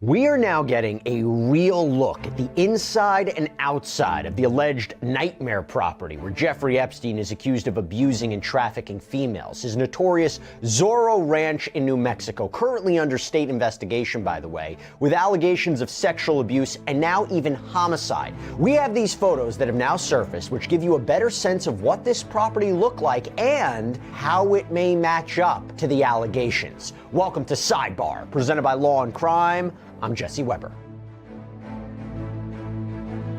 We are now getting a real look at the inside and outside of the alleged nightmare property where Jeffrey Epstein is accused of abusing and trafficking females. His notorious Zorro Ranch in New Mexico, currently under state investigation, by the way, with allegations of sexual abuse and now even homicide. We have these photos that have now surfaced, which give you a better sense of what this property looked like and how it may match up to the allegations. Welcome to Sidebar, presented by Law and Crime. I'm Jesse Weber.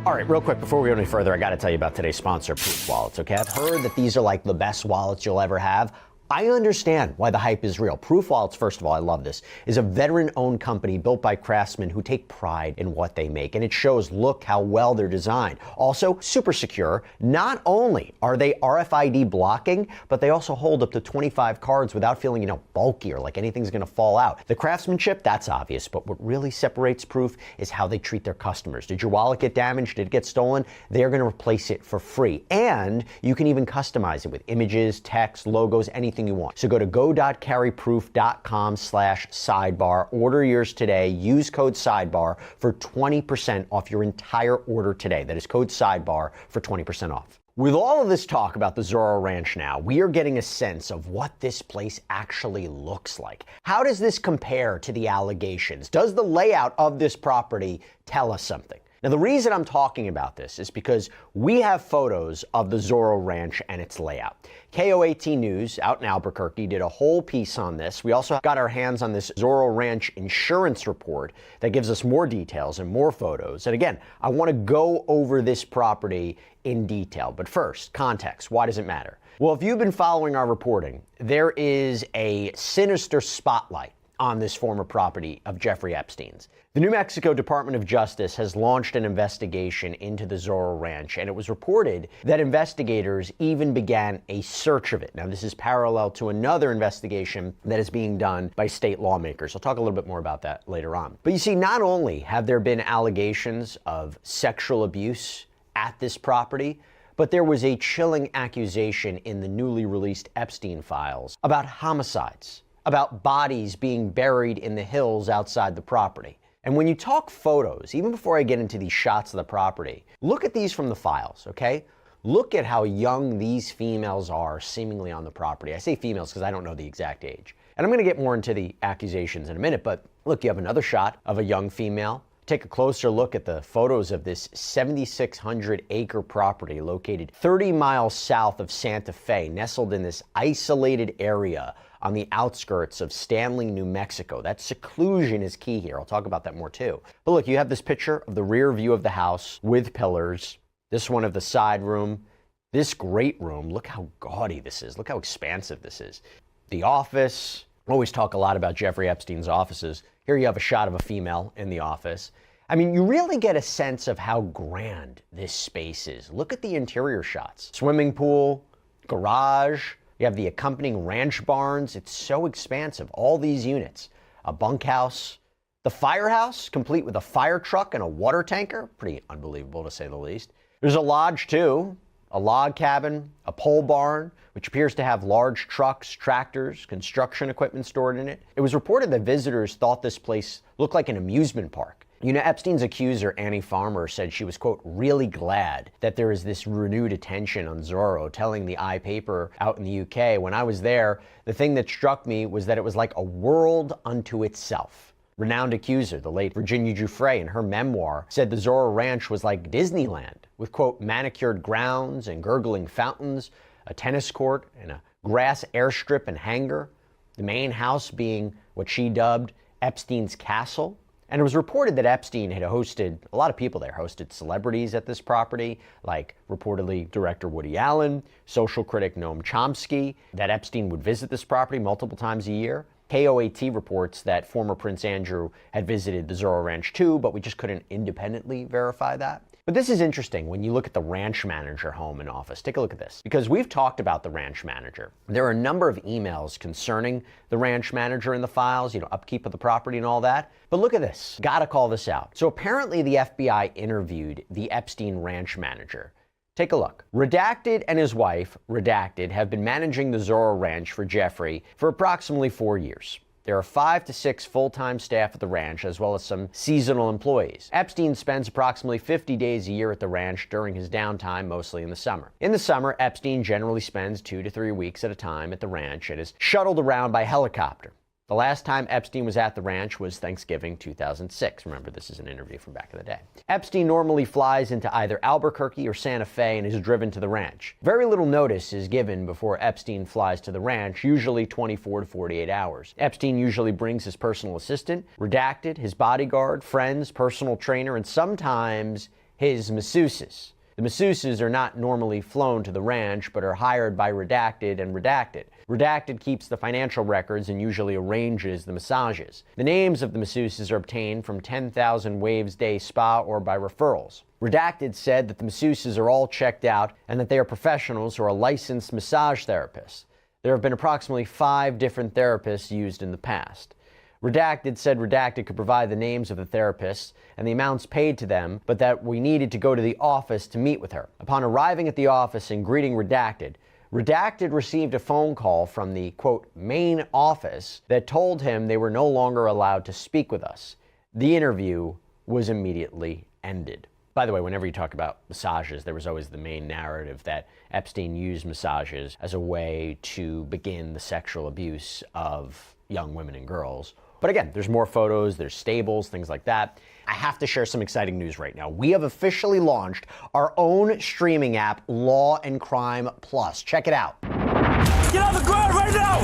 All right, real quick, before we go any further, I got to tell you about today's sponsor, Proof Wallets, okay? I've heard that these are like the best wallets you'll ever have. I understand why the hype is real. Proof Wallets, first of all, I love this, is a veteran-owned company built by craftsmen who take pride in what they make. And it shows, look how well they're designed. Also, super secure. Not only are they RFID blocking, but they also hold up to 25 cards without feeling, bulky or like anything's going to fall out. The craftsmanship, that's obvious. But what really separates Proof is how they treat their customers. Did your wallet get damaged? Did it get stolen? They're going to replace it for free. And you can even customize it with images, text, logos, anything you want. So go to go.carryproof.com/sidebar, order yours today, use code sidebar for 20% off your entire order today. That is code sidebar for 20% off. With all of this talk about the Zorro Ranch now, we are getting a sense of what this place actually looks like. How does this compare to the allegations? Does the layout of this property tell us something? Now, the reason I'm talking about this is because we have photos of the Zorro Ranch and its layout. KO18 News out in Albuquerque did a whole piece on this. We also got our hands on this Zorro Ranch insurance report that gives us more details and more photos. And again, I want to go over this property in detail. But first, context. Why does it matter? Well, if you've been following our reporting, there is a sinister spotlight on this former property of Jeffrey Epstein's. The New Mexico Department of Justice has launched an investigation into the Zorro Ranch, and it was reported that investigators even began a search of it. Now, this is parallel to another investigation that is being done by state lawmakers. I'll talk a little bit more about that later on. But you see, not only have there been allegations of sexual abuse at this property, but there was a chilling accusation in the newly released Epstein files about homicides, about bodies being buried in the hills outside the property. And when you talk photos, even before I get into these shots of the property, look at these from the files, okay? Look at how young these females are seemingly on the property. I say females because I don't know the exact age. And I'm going to get more into the accusations in a minute, but look, you have another shot of a young female. Take a closer look at the photos of this 7,600-acre property located 30 miles south of Santa Fe, nestled in this isolated area on the outskirts of Stanley, New Mexico. That seclusion is key here. I'll talk about that more too. But look, you have this picture of the rear view of the house with pillars. This one of the side room. This great room. Look how gaudy this is. Look how expansive this is. The office. We always talk a lot about Jeffrey Epstein's offices. Here you have a shot of a female in the office. I mean, you really get a sense of how grand this space is. Look at the interior shots. Swimming pool, garage. You have the accompanying ranch barns. It's so expansive. All these units. A bunkhouse. The firehouse, complete with a fire truck and a water tanker. Pretty unbelievable, to say the least. There's a lodge, too. A log cabin, a pole barn, which appears to have large trucks, tractors, construction equipment stored in it. It was reported that visitors thought this place looked like an amusement park. Epstein's accuser, Annie Farmer, said she was, quote, really glad that there is this renewed attention on Zorro, telling the iPaper out in the UK, when I was there, the thing that struck me was that it was like a world unto itself. Renowned accuser, the late Virginia Giuffre, in her memoir, said the Zorro Ranch was like Disneyland, with, quote, manicured grounds and gurgling fountains, a tennis court, and a grass airstrip and hangar, the main house being what she dubbed Epstein's castle. And it was reported that Epstein had hosted, a lot of people there, hosted celebrities at this property, like reportedly director Woody Allen, social critic Noam Chomsky, that Epstein would visit this property multiple times a year. KOAT reports that former Prince Andrew had visited the Zorro Ranch too, but we just couldn't independently verify that. But this is interesting when you look at the ranch manager home and office. Take a look at this, because we've talked about the ranch manager. There are a number of emails concerning the ranch manager in the files, upkeep of the property and all that. But look at this. Gotta call this out. So apparently the FBI interviewed the Epstein ranch manager. Take a look. Redacted and his wife, Redacted, have been managing the Zorro Ranch for Jeffrey for approximately 4 years. There are 5 to 6 full-time staff at the ranch, as well as some seasonal employees. Epstein spends approximately 50 days a year at the ranch during his downtime, mostly in the summer. In the summer, Epstein generally spends 2 to 3 weeks at a time at the ranch and is shuttled around by helicopter. The last time Epstein was at the ranch was Thanksgiving 2006. Remember, this is an interview from back in the day. Epstein normally flies into either Albuquerque or Santa Fe and is driven to the ranch. Very little notice is given before Epstein flies to the ranch, usually 24 to 48 hours. Epstein usually brings his personal assistant, redacted, his bodyguard, friends, personal trainer, and sometimes his masseuses. The masseuses are not normally flown to the ranch, but are hired by Redacted and Redacted. Redacted keeps the financial records and usually arranges the massages. The names of the masseuses are obtained from 10,000 Waves Day Spa or by referrals. Redacted said that the masseuses are all checked out and that they are professionals who are licensed massage therapists. There have been approximately 5 different therapists used in the past. Redacted said Redacted could provide the names of the therapists and the amounts paid to them, but that we needed to go to the office to meet with her. Upon arriving at the office and greeting Redacted, Redacted received a phone call from the, quote, main office that told him they were no longer allowed to speak with us. The interview was immediately ended. By the way, whenever you talk about massages, there was always the main narrative that Epstein used massages as a way to begin the sexual abuse of young women and girls. But again, there's more photos, there's stables, things like that. I have to share some exciting news right now. We have officially launched our own streaming app, Law and Crime Plus. Check it out. Get on the ground right now!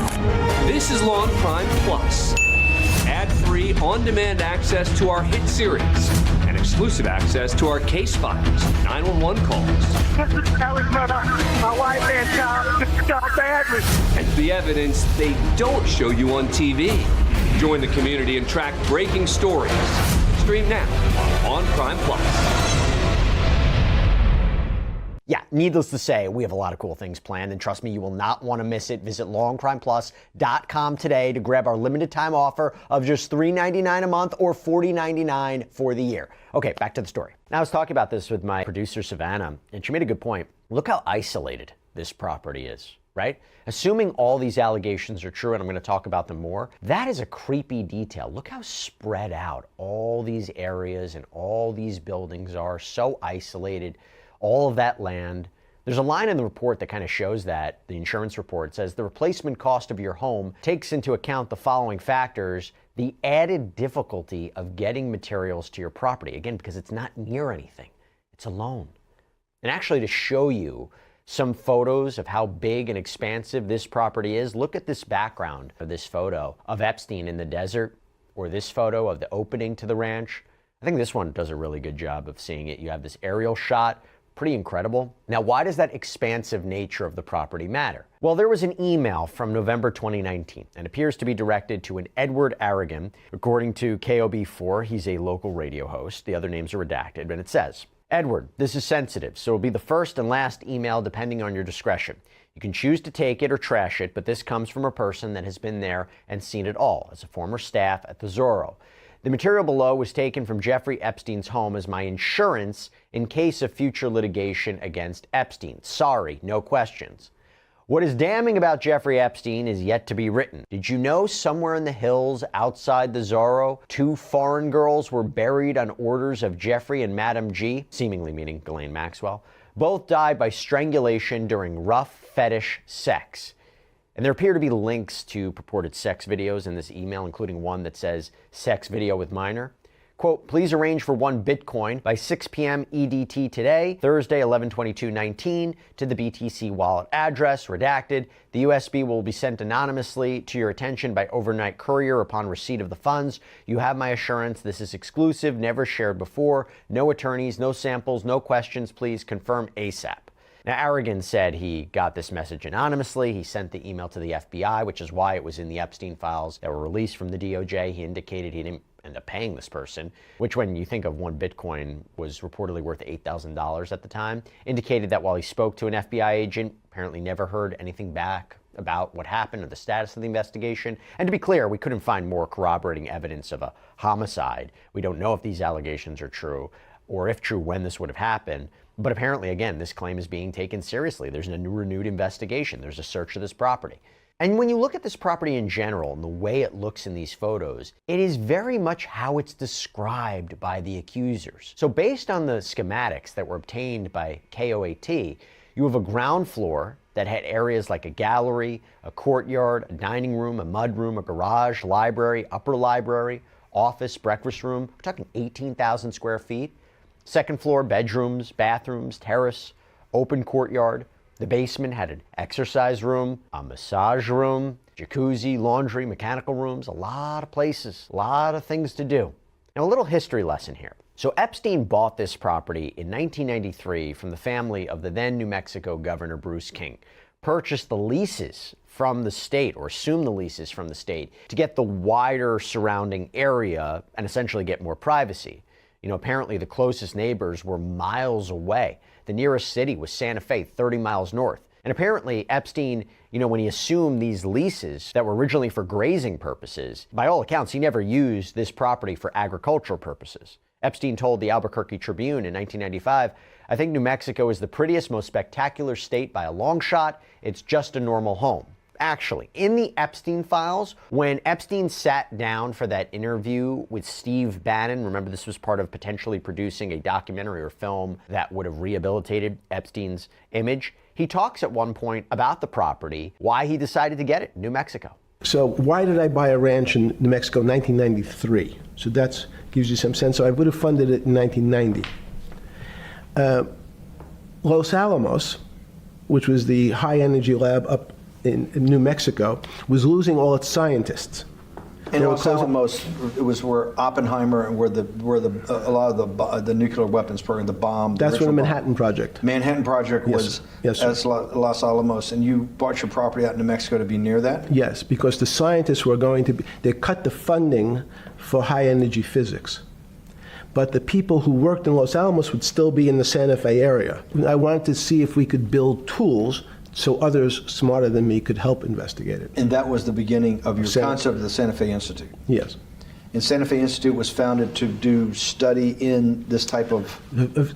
This is Law and Crime Plus. Ad-free, on-demand access to our hit series and exclusive access to our case files, 911 calls. This is Kelly's brother. My wife and child got badly. And the evidence they don't show you on TV. Join the community and track breaking stories. Stream now on Crime Plus. Yeah, needless to say, we have a lot of cool things planned, and trust me, you will not want to miss it. Visit lawandcrimeplus.com today to grab our limited time offer of just $3.99 a month or $40.99 for the year. Okay, back to the story. Now, I was talking about this with my producer, Savannah, and she made a good point. Look how isolated this property is, right? Assuming all these allegations are true, and I'm going to talk about them more, that is a creepy detail. Look how spread out all these areas and all these buildings are, so isolated. All of that land. There's a line in the report that kind of shows that. The insurance report says the replacement cost of your home takes into account the following factors: the added difficulty of getting materials to your property. Again, because it's not near anything. It's alone. And actually, to show you some photos of how big and expansive this property is, look at this background of this photo of Epstein in the desert, or this photo of the opening to the ranch. I think this one does a really good job of seeing it. You have this aerial shot. Pretty incredible. Now, why does that expansive nature of the property matter? Well, there was an email from November 2019 and appears to be directed to an Edward Aragon. According to KOB4, he's a local radio host. The other names are redacted, and it says, Edward, this is sensitive, so it'll be the first and last email depending on your discretion. You can choose to take it or trash it, but this comes from a person that has been there and seen it all as a former staff at the Zorro. The material below was taken from Jeffrey Epstein's home as my insurance in case of future litigation against Epstein. Sorry, no questions. What is damning about Jeffrey Epstein is yet to be written. Did you know somewhere in the hills outside the Zorro, 2 foreign girls were buried on orders of Jeffrey and Madam G, seemingly meaning Ghislaine Maxwell? Both died by strangulation during rough fetish sex. And there appear to be links to purported sex videos in this email, including one that says sex video with minor. Quote, please arrange for 1 Bitcoin by 6 p.m. EDT today, Thursday, 11/22/19, to the BTC wallet address, redacted. The USB will be sent anonymously to your attention by overnight courier upon receipt of the funds. You have my assurance. This is exclusive, never shared before. No attorneys, no samples, no questions. Please confirm ASAP. Now, Aragon said he got this message anonymously. He sent the email to the FBI, which is why it was in the Epstein files that were released from the DOJ. He indicated he didn't end up paying this person, which when you think of 1 Bitcoin was reportedly worth $8,000 at the time, indicated that while he spoke to an FBI agent, apparently never heard anything back about what happened or the status of the investigation. And to be clear, we couldn't find more corroborating evidence of a homicide. We don't know if these allegations are true, or if true, when this would have happened. But apparently, again, this claim is being taken seriously. There's a renewed investigation. There's a search of this property. And when you look at this property in general and the way it looks in these photos, it is very much how it's described by the accusers. So based on the schematics that were obtained by KOAT, you have a ground floor that had areas like a gallery, a courtyard, a dining room, a mudroom, a garage, library, upper library, office, breakfast room. We're talking 18,000 square feet. Second floor, bedrooms, bathrooms, terrace, open courtyard. The basement had an exercise room, a massage room, jacuzzi, laundry, mechanical rooms, a lot of places, a lot of things to do. Now, a little history lesson here. So Epstein bought this property in 1993 from the family of the then New Mexico Governor Bruce King, purchased the leases from the state, or assumed the leases from the state, to get the wider surrounding area and essentially get more privacy. You know, apparently the closest neighbors were miles away. The nearest city was Santa Fe, 30 miles north. And apparently Epstein, you know, when he assumed these leases that were originally for grazing purposes, by all accounts, he never used this property for agricultural purposes. Epstein told the Albuquerque Tribune in 1995, "I think New Mexico is the prettiest, most spectacular state by a long shot. It's just a normal home." Actually, in the Epstein files, when Epstein sat down for that interview with Steve Bannon, remember this was part of potentially producing a documentary or film that would have rehabilitated Epstein's image, he talks at one point about the property, why he decided to get it in New Mexico. So why did I buy a ranch in New Mexico in 1993? So that gives you some sense. So I would have funded it in 1990. Los Alamos, which was the high energy lab up in New Mexico, was losing all its scientists. And Los Alamos, it was where Oppenheimer and where a lot of the nuclear weapons program, the bomb. That's where the Manhattan Project. Manhattan Project was at Los Alamos, and you bought your property out in New Mexico to be near that? Yes, because the scientists were going to be, they cut the funding for high energy physics. But the people who worked in Los Alamos would still be in the Santa Fe area. I wanted to see if we could build tools so others smarter than me could help investigate it. And that was the beginning of your concept of the Santa Fe Institute? Yes. And Santa Fe Institute was founded to do study in this type of...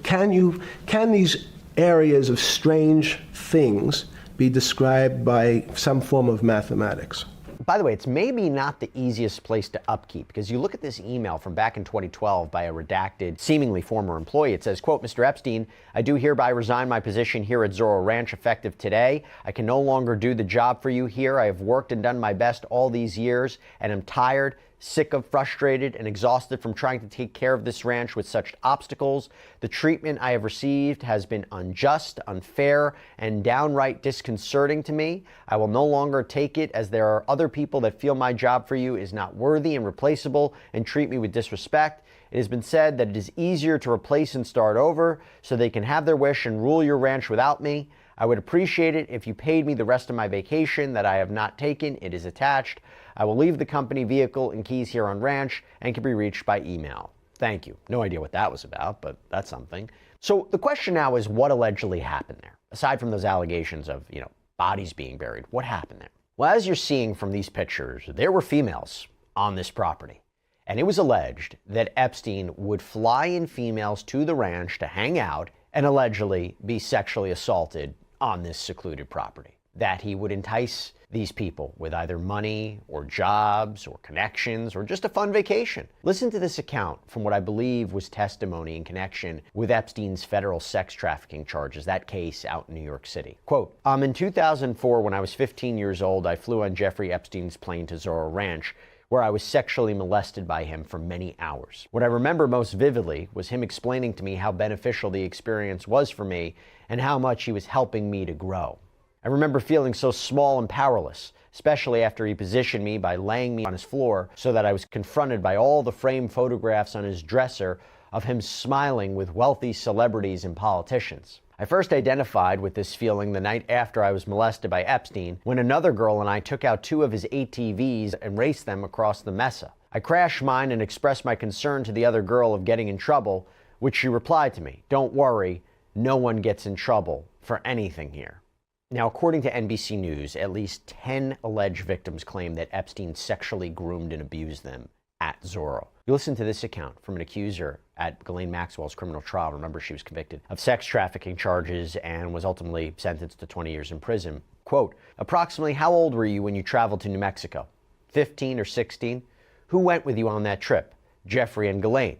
Can these areas of strange things be described by some form of mathematics? By the way, it's maybe not the easiest place to upkeep, because you look at this email from back in 2012 by a redacted, seemingly former employee. It says, quote, "Mr. Epstein, I do hereby resign my position here at Zorro Ranch effective today. I can no longer do the job for you here. I have worked and done my best all these years and am tired, sick of, frustrated, and exhausted from trying to take care of this ranch with such obstacles. The treatment I have received has been unjust, unfair, and downright disconcerting to me. I will no longer take it, as there are other people that feel my job for you is not worthy and replaceable and treat me with disrespect. It has been said that it is easier to replace and start over so they can have their wish and rule your ranch without me. I would appreciate it if you paid me the rest of my vacation that I have not taken. It is attached. I will leave the company vehicle and keys here on ranch and can be reached by email. Thank you." No idea what that was about, but that's something. So the question now is, what allegedly happened there? Aside from those allegations of, bodies being buried, what happened there? Well, as you're seeing from these pictures, there were females on this property. And it was alleged that Epstein would fly in females to the ranch to hang out and allegedly be sexually assaulted on this secluded property. That he would entice these people with either money or jobs or connections or just a fun vacation. Listen to this account from what I believe was testimony in connection with Epstein's federal sex trafficking charges, that case out in New York City. Quote, in 2004, when I was 15 years old, I flew on Jeffrey Epstein's plane to Zorro Ranch, where I was sexually molested by him for many hours. What I remember most vividly was him explaining to me how beneficial the experience was for me and how much he was helping me to grow. I remember feeling so small and powerless, especially after he positioned me by laying me on his floor so that I was confronted by all the framed photographs on his dresser of him smiling with wealthy celebrities and politicians. I first identified with this feeling the night after I was molested by Epstein, when another girl and I took out 2 of his ATVs and raced them across the mesa. I crashed mine and expressed my concern to the other girl of getting in trouble, which she replied to me, "Don't worry, no one gets in trouble for anything here." Now, according to NBC News, at least 10 alleged victims claim that Epstein sexually groomed and abused them at Zorro. You listen to this account from an accuser at Ghislaine Maxwell's criminal trial. Remember, she was convicted of sex trafficking charges and was ultimately sentenced to 20 years in prison. Quote, approximately how old were you when you traveled to New Mexico? 15 or 16? Who went with you on that trip? Jeffrey and Ghislaine.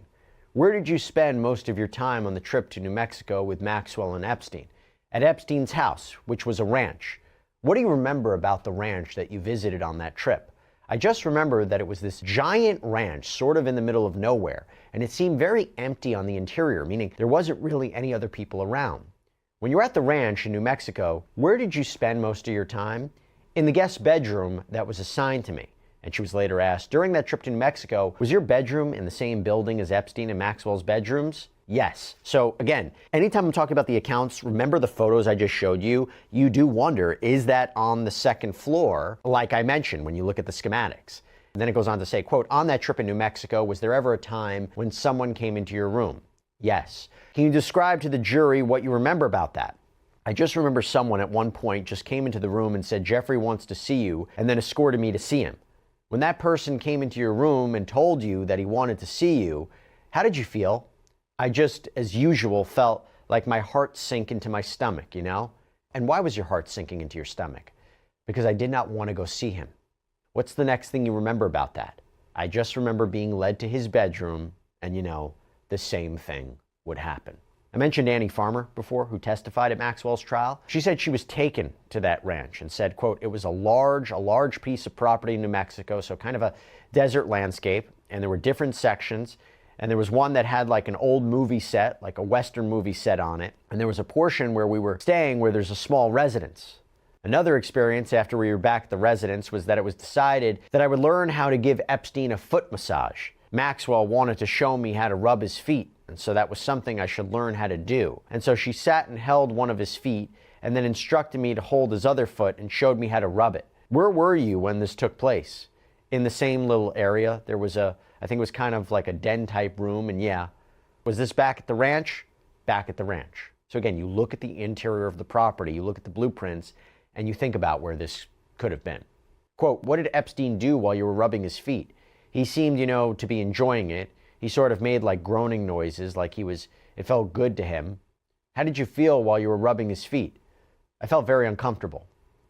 Where did you spend most of your time on the trip to New Mexico with Maxwell and Epstein? At Epstein's house, which was a ranch. What do you remember about the ranch that you visited on that trip? I just remember that it was this giant ranch sort of in the middle of nowhere, and it seemed very empty on the interior, meaning there wasn't really any other people around. When you were at the ranch in New Mexico, where did you spend most of your time? In the guest bedroom that was assigned to me. And she was later asked, during that trip to New Mexico, was your bedroom in the same building as Epstein and Maxwell's bedrooms? Yes. So again, anytime I'm talking about the accounts, remember the photos I just showed you? You do wonder, is that on the second floor, like I mentioned when you look at the schematics? And then it goes on to say, quote, on that trip in New Mexico, was there ever a time when someone came into your room? Yes. Can you describe to the jury what you remember about that? I just remember someone at one point just came into the room and said, Jeffrey wants to see you, and then escorted me to see him. When that person came into your room and told you that he wanted to see you, how did you feel? I just, as usual, felt like my heart sink into my stomach, you know? And why was your heart sinking into your stomach? Because I did not want to go see him. What's the next thing you remember about that? I just remember being led to his bedroom and, the same thing would happen. I mentioned Annie Farmer before, who testified at Maxwell's trial. She said she was taken to that ranch and said, quote, it was a large piece of property in New Mexico, so kind of a desert landscape, and there were different sections, and there was one that had like an old movie set, like a Western movie set on it, and there was a portion where we were staying where there's a small residence. Another experience after we were back at the residence was that it was decided that I would learn how to give Epstein a foot massage. Maxwell wanted to show me how to rub his feet, and so that was something I should learn how to do. And so she sat and held one of his feet and then instructed me to hold his other foot and showed me how to rub it. Where were you when this took place? In the same little area. There was I think it was kind of like a den type room, and yeah. Was this back at the ranch? Back at the ranch. So again, you look at the interior of the property, you look at the blueprints, and you think about where this could have been. Quote, what did Epstein do while you were rubbing his feet? He seemed, to be enjoying it. He sort of made like groaning noises, like it felt good to him. How did you feel while you were rubbing his feet? I felt very uncomfortable.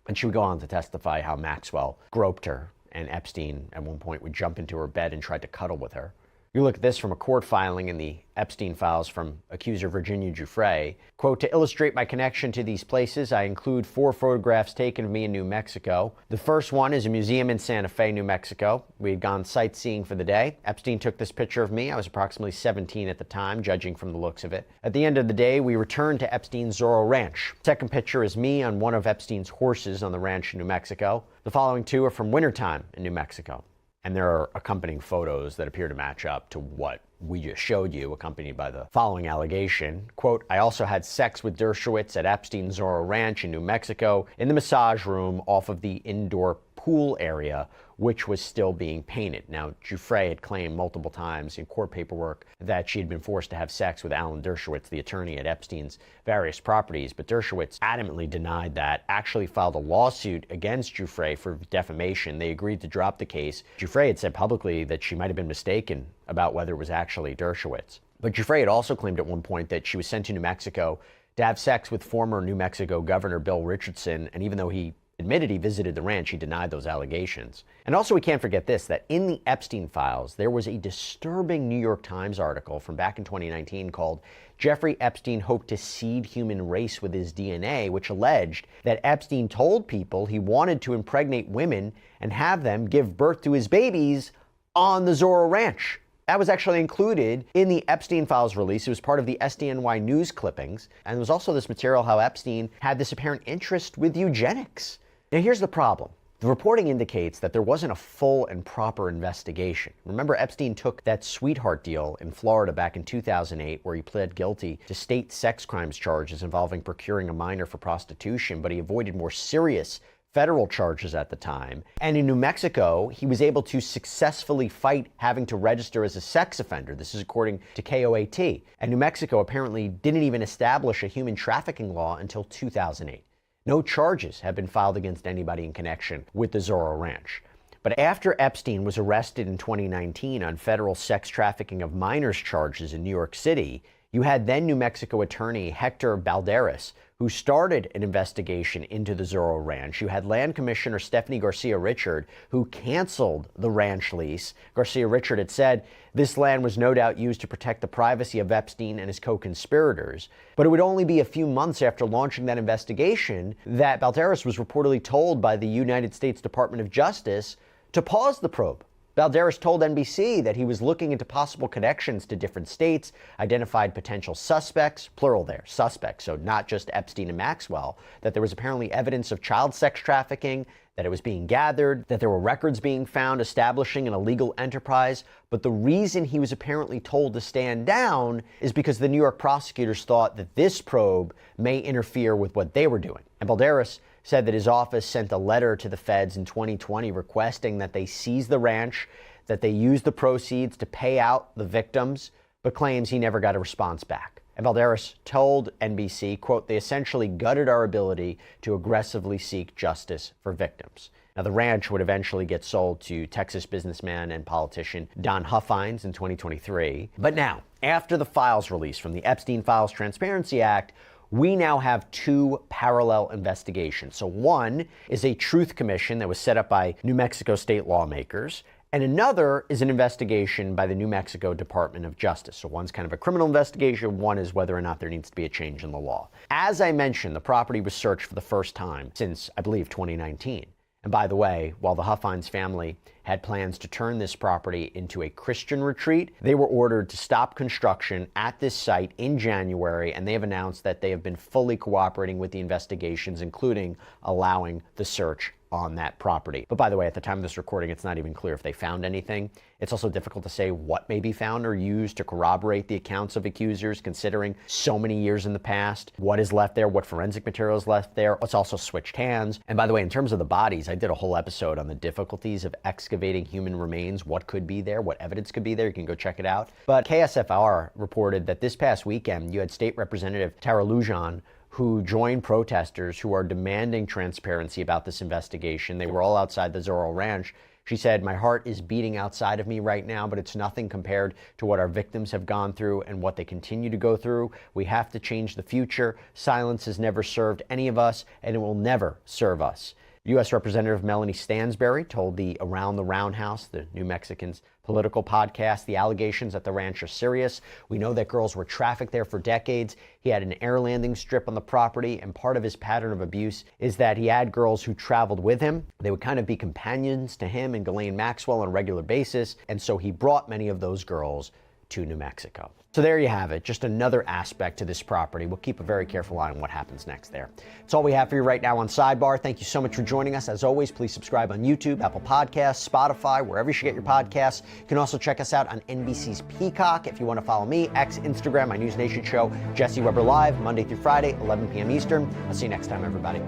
And she would go on to testify how Maxwell groped her, and Epstein at one point would jump into her bed and try to cuddle with her. You look at this from a court filing in the Epstein files from accuser Virginia Giuffre. Quote, to illustrate my connection to these places, I include 4 photographs taken of me in New Mexico. The first one is a museum in Santa Fe, New Mexico. We had gone sightseeing for the day. Epstein took this picture of me. I was approximately 17 at the time, judging from the looks of it. At the end of the day, we returned to Epstein's Zorro Ranch. Second picture is me on one of Epstein's horses on the ranch in New Mexico. The following 2 are from wintertime in New Mexico. And there are accompanying photos that appear to match up to what we just showed you, accompanied by the following allegation. Quote, I also had sex with Dershowitz at Epstein's Zorro Ranch in New Mexico in the massage room off of the indoor pool area, which was still being painted. Now, Giuffre had claimed multiple times in court paperwork that she had been forced to have sex with Alan Dershowitz, the attorney at Epstein's various properties, but Dershowitz adamantly denied that, actually filed a lawsuit against Giuffre for defamation. They agreed to drop the case. Giuffre had said publicly that she might have been mistaken about whether it was actually Dershowitz. But Giuffre had also claimed at one point that she was sent to New Mexico to have sex with former New Mexico Governor Bill Richardson, and even though he admitted he visited the ranch, he denied those allegations. And also, we can't forget this, that in the Epstein files, there was a disturbing New York Times article from back in 2019 called Jeffrey Epstein Hoped to Seed Human Race with His DNA, which alleged that Epstein told people he wanted to impregnate women and have them give birth to his babies on the Zorro Ranch. That was actually included in the Epstein files release. It was part of the SDNY news clippings. And there was also this material how Epstein had this apparent interest with eugenics. Now, here's the problem. The reporting indicates that there wasn't a full and proper investigation. Remember, Epstein took that sweetheart deal in Florida back in 2008, where he pled guilty to state sex crimes charges involving procuring a minor for prostitution, but he avoided more serious federal charges at the time. And in New Mexico, he was able to successfully fight having to register as a sex offender. This is according to KOAT. And New Mexico apparently didn't even establish a human trafficking law until 2008. No charges have been filed against anybody in connection with the Zorro Ranch. But after Epstein was arrested in 2019 on federal sex trafficking of minors charges in New York City, You had then New Mexico attorney Hector Balderas, who started an investigation into the Zorro Ranch. You had Land Commissioner Stephanie Garcia Richard, who canceled the ranch lease. Garcia Richard had said this land was no doubt used to protect the privacy of Epstein and his co-conspirators. But it would only be a few months after launching that investigation that Balderas was reportedly told by the United States Department of Justice to pause the probe. Balderas told NBC that he was looking into possible connections to different states, identified potential suspects, plural there, suspects, so not just Epstein and Maxwell, that there was apparently evidence of child sex trafficking, that it was being gathered, that there were records being found establishing an illegal enterprise. But the reason he was apparently told to stand down is because the New York prosecutors thought that this probe may interfere with what they were doing. And Balderas said that his office sent a letter to the feds in 2020 requesting that they seize the ranch, that they use the proceeds to pay out the victims, but claims he never got a response back. And Balderas told NBC, quote, "They essentially gutted our ability to aggressively seek justice for victims." Now, the ranch would eventually get sold to Texas businessman and politician Don Huffines in 2023. But now, after the files released from the Epstein Files Transparency Act, we now have two parallel investigations. So one is a truth commission that was set up by New Mexico state lawmakers, and another is an investigation by the New Mexico Department of Justice. So one's kind of a criminal investigation, one is whether or not there needs to be a change in the law. As I mentioned, the property was searched for the first time since, I believe, 2019. And by the way, while the Huffines family had plans to turn this property into a Christian retreat, they were ordered to stop construction at this site in January, and they have announced that they have been fully cooperating with the investigations, including allowing the search on that property. But by the way, at the time of this recording, it's not even clear if they found anything. It's also difficult to say what may be found or used to corroborate the accounts of accusers, considering so many years in the past, what is left there, what forensic material is left there. It's also switched hands. And by the way, in terms of the bodies, I did a whole episode on the difficulties of excavating human remains, what could be there, what evidence could be there. You can go check it out. But KSFR reported that this past weekend, you had State Representative Tara Lujan, who joined protesters who are demanding transparency about this investigation. They were all outside the Zorro Ranch. She said, "My heart is beating outside of me right now, but it's nothing compared to what our victims have gone through and what they continue to go through. We have to change the future. Silence has never served any of us, and it will never serve us." U.S. Representative Melanie Stansbury told the Around the Roundhouse, the New Mexican's political podcast, the allegations at the ranch are serious. We know that girls were trafficked there for decades. He had an air landing strip on the property, and part of his pattern of abuse is that he had girls who traveled with him. They would kind of be companions to him and Ghislaine Maxwell on a regular basis, and so he brought many of those girls to New Mexico. So there you have it, just another aspect to this property. We'll keep a very careful eye on what happens next there. That's all we have for you right now on Sidebar. Thank you so much for joining us. As always, please subscribe on YouTube, Apple Podcasts, Spotify, wherever you should get your podcasts. You can also check us out on NBC's Peacock if you want to follow me, X, Instagram, my News Nation show, Jesse Weber Live, Monday through Friday, 11 p.m. Eastern. I'll see you next time, everybody.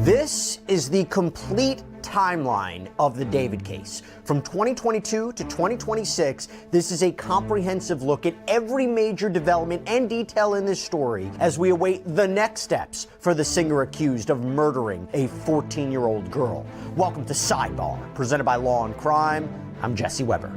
This is the complete timeline of the David case. From 2022 to 2026, this is a comprehensive look at every major development and detail in this story as we await the next steps for the singer accused of murdering a 14-year-old girl. Welcome to Sidebar, presented by Law and Crime. I'm Jesse Weber.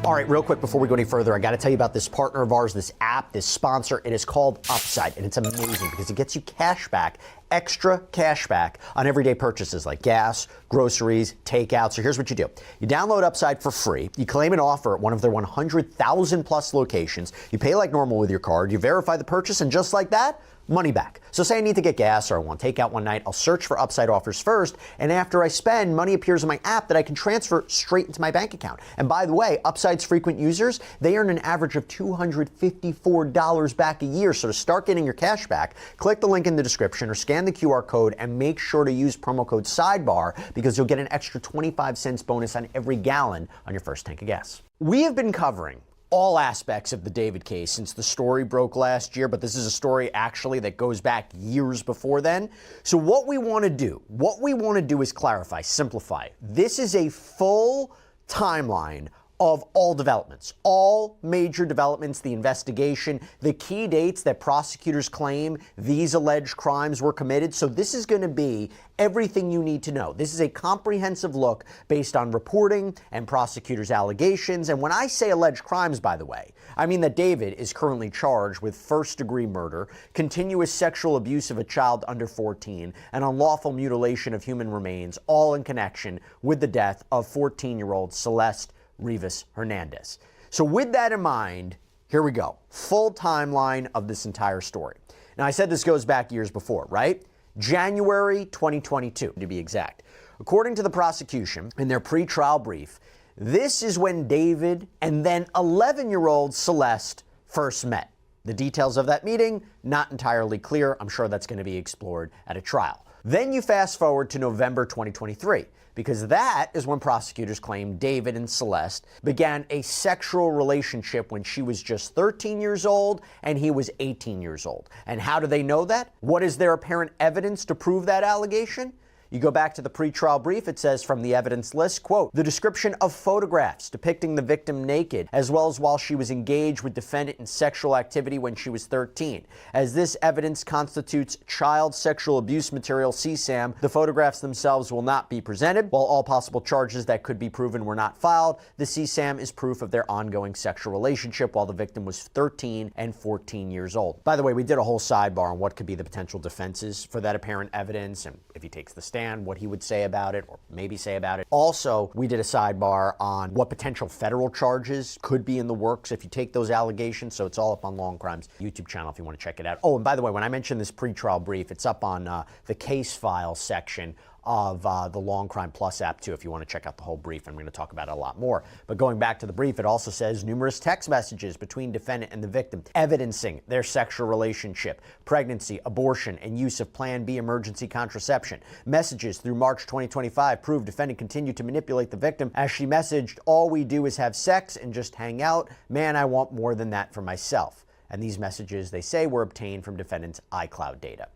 All right, real quick before we go any further, I got to tell you about this partner of ours, this app, this sponsor. It is called Upside, and it's amazing because it gets you cash back, extra cash back on everyday purchases like gas, groceries, takeout. So here's what you do. You download Upside for free. You claim an offer at one of their 100,000 plus locations. You pay like normal with your card. You verify the purchase, and just like that, money back. So say I need to get gas or I want takeout one night, I'll search for Upside offers first, and after I spend, money appears in my app that I can transfer straight into my bank account. And by the way, Upside's frequent users, they earn an average of $254 back a year. So to start getting your cash back, click the link in the description or scan the QR code and make sure to use promo code SIDEBAR because you'll get an extra 25 cents bonus on every gallon on your first tank of gas. We have been covering all aspects of the David case since the story broke last year, but this is a story actually that goes back years before then. So what we want to do is clarify, simplify. This is a full timeline of all developments, all major developments, the investigation, the key dates that prosecutors claim these alleged crimes were committed. So this is going to be everything you need to know. This is a comprehensive look based on reporting and prosecutors' allegations. And when I say alleged crimes, by the way, I mean that David is currently charged with first-degree murder, continuous sexual abuse of a child under 14, and unlawful mutilation of human remains, all in connection with the death of 14-year-old Celeste Rivas Hernandez. So with that in mind, here we go. Full timeline of this entire story. Now, I said this goes back years before, right? January 2022, to be exact. According to the prosecution, in their pretrial brief, this is when David and then 11-year-old Celeste first met. The details of that meeting, not entirely clear. I'm sure that's going to be explored at a trial. Then you fast forward to November 2023, because that is when prosecutors claim David and Celeste began a sexual relationship when she was just 13 years old and he was 18 years old. And how do they know that? What is their apparent evidence to prove that allegation? You go back to the pretrial brief, it says from the evidence list, quote, the description of photographs depicting the victim naked, as well as while she was engaged with defendant in sexual activity when she was 13. As this evidence constitutes child sexual abuse material, CSAM, the photographs themselves will not be presented. While all possible charges that could be proven were not filed, the CSAM is proof of their ongoing sexual relationship while the victim was 13 and 14 years old. By the way, we did a whole sidebar on what could be the potential defenses for that apparent evidence, and if he takes the stand, what he would say about it, or maybe say about it. Also, we did a sidebar on what potential federal charges could be in the works if you take those allegations. So it's all up on Law and Crime's YouTube channel if you want to check it out. Oh, and by the way, when I mentioned this pretrial brief, it's up on the case file section of the Law and Crime Plus app too, if you want to check out the whole brief. I'm going to talk about it a lot more. But going back to the brief, it also says numerous text messages between defendant and the victim evidencing their sexual relationship, pregnancy, abortion, and use of Plan B emergency contraception. Messages through March 2025 prove defendant continued to manipulate the victim as she messaged, all we do is have sex and just hang out. Man, I want more than that for myself. And these messages, they say, were obtained from defendant's iCloud data.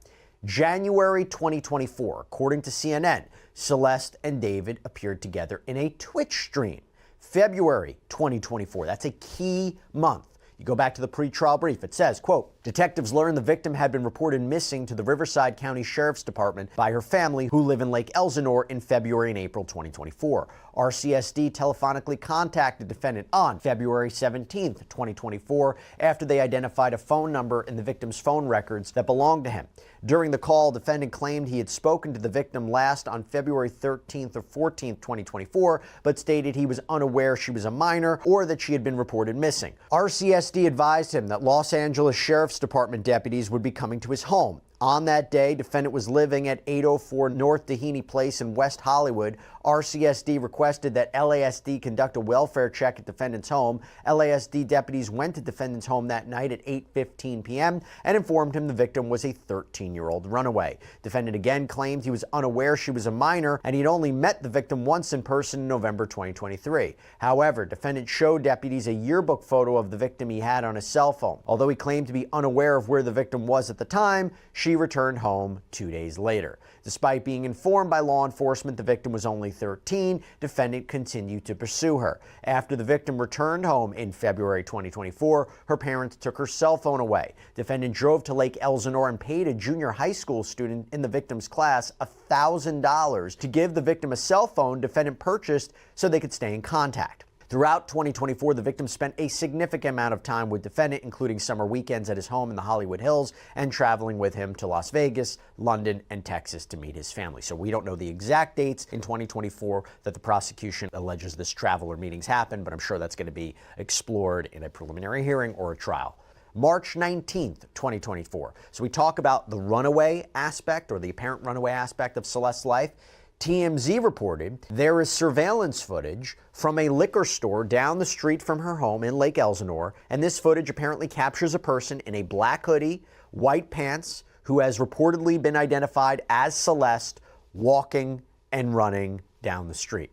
January 2024, according to CNN, Celeste and David appeared together in a Twitch stream. February 2024, that's a key month. You go back to the pretrial brief, it says, quote, detectives learned the victim had been reported missing to the Riverside County Sheriff's Department by her family who live in Lake Elsinore in February and April 2024. RCSD telephonically contacted defendant on February 17, 2024, after they identified a phone number in the victim's phone records that belonged to him. During the call, defendant claimed he had spoken to the victim last on February 13th or 14th, 2024, but stated he was unaware she was a minor or that she had been reported missing. RCSD advised him that Los Angeles Sheriff's Department deputies would be coming to his home. On that day, defendant was living at 804 North Dehaney Place in West Hollywood. RCSD requested that LASD conduct a welfare check at defendant's home. LASD deputies went to defendant's home that night at 8:15 p.m. and informed him the victim was a 13-year-old runaway. Defendant again claimed he was unaware she was a minor and he'd only met the victim once in person in November 2023. However, defendant showed deputies a yearbook photo of the victim he had on his cell phone. Although he claimed to be unaware of where the victim was at the time, she returned home 2 days later. Despite being informed by law enforcement the victim was only 13, defendant continued to pursue her. After the victim returned home in February 2024, her parents took her cell phone away. Defendant drove to Lake Elsinore and paid a junior high school student in the victim's class $1,000 to give the victim a cell phone defendant purchased so they could stay in contact. Throughout 2024, the victim spent a significant amount of time with defendant, including summer weekends at his home in the Hollywood Hills and traveling with him to Las Vegas, London, and Texas to meet his family. So we don't know the exact dates in 2024 that the prosecution alleges this travel or meetings happened, but I'm sure that's going to be explored in a preliminary hearing or a trial. March 19th, 2024. So we talk about the runaway aspect or the apparent runaway aspect of Celeste's life. TMZ reported there is surveillance footage from a liquor store down the street from her home in Lake Elsinore, and this footage apparently captures a person in a black hoodie, white pants, who has reportedly been identified as Celeste walking and running down the street.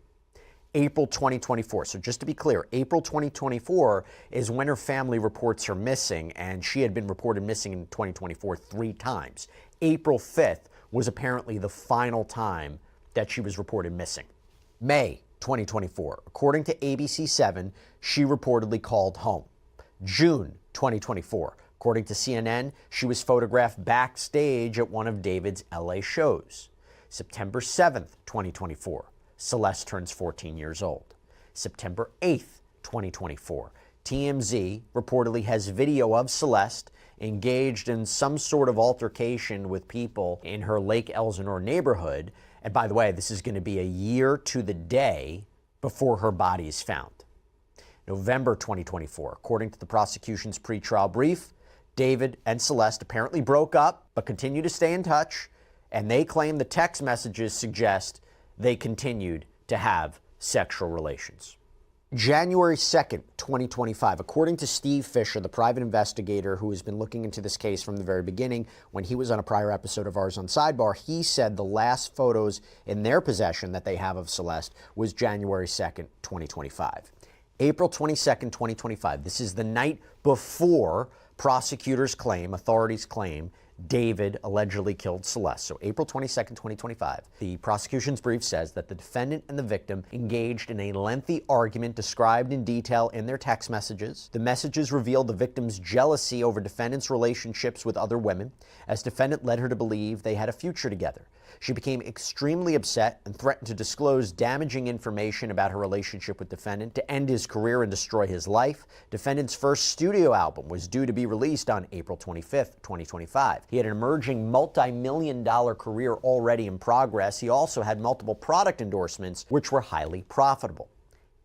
April 2024. So just to be clear, April 2024 is when her family reports her missing, and she had been reported missing in 2024 3 times. April 5th was apparently the final time that she was reported missing. May 2024. According to ABC7, she reportedly called home. June 2024. According to CNN, she was photographed backstage at one of David's LA shows. September 7th, 2024. Celeste turns 14 years old. September 8th, 2024. TMZ reportedly has video of Celeste engaged in some sort of altercation with people in her Lake Elsinore neighborhood. And by the way, this is going to be a year to the day before her body is found. November 2024, according to the prosecution's pretrial brief, David and Celeste apparently broke up but continue to stay in touch, and they claim the text messages suggest they continued to have sexual relations. January 2nd, 2025, according to Steve Fisher, the private investigator who has been looking into this case from the very beginning, when he was on a prior episode of ours on Sidebar, he said the last photos in their possession that they have of Celeste was January 2nd, 2025. April 22nd, 2025, this is the night before authorities claim, David allegedly killed Celeste. So April 22nd, 2025, the prosecution's brief says that the defendant and the victim engaged in a lengthy argument described in detail in their text messages. The messages revealed the victim's jealousy over defendant's relationships with other women, as defendant led her to believe they had a future together. She became extremely upset and threatened to disclose damaging information about her relationship with defendant to end his career and destroy his life. Defendant's first studio album was due to be released on April 25th, 2025. He had an emerging multi-million-dollar career already in progress. He also had multiple product endorsements, which were highly profitable.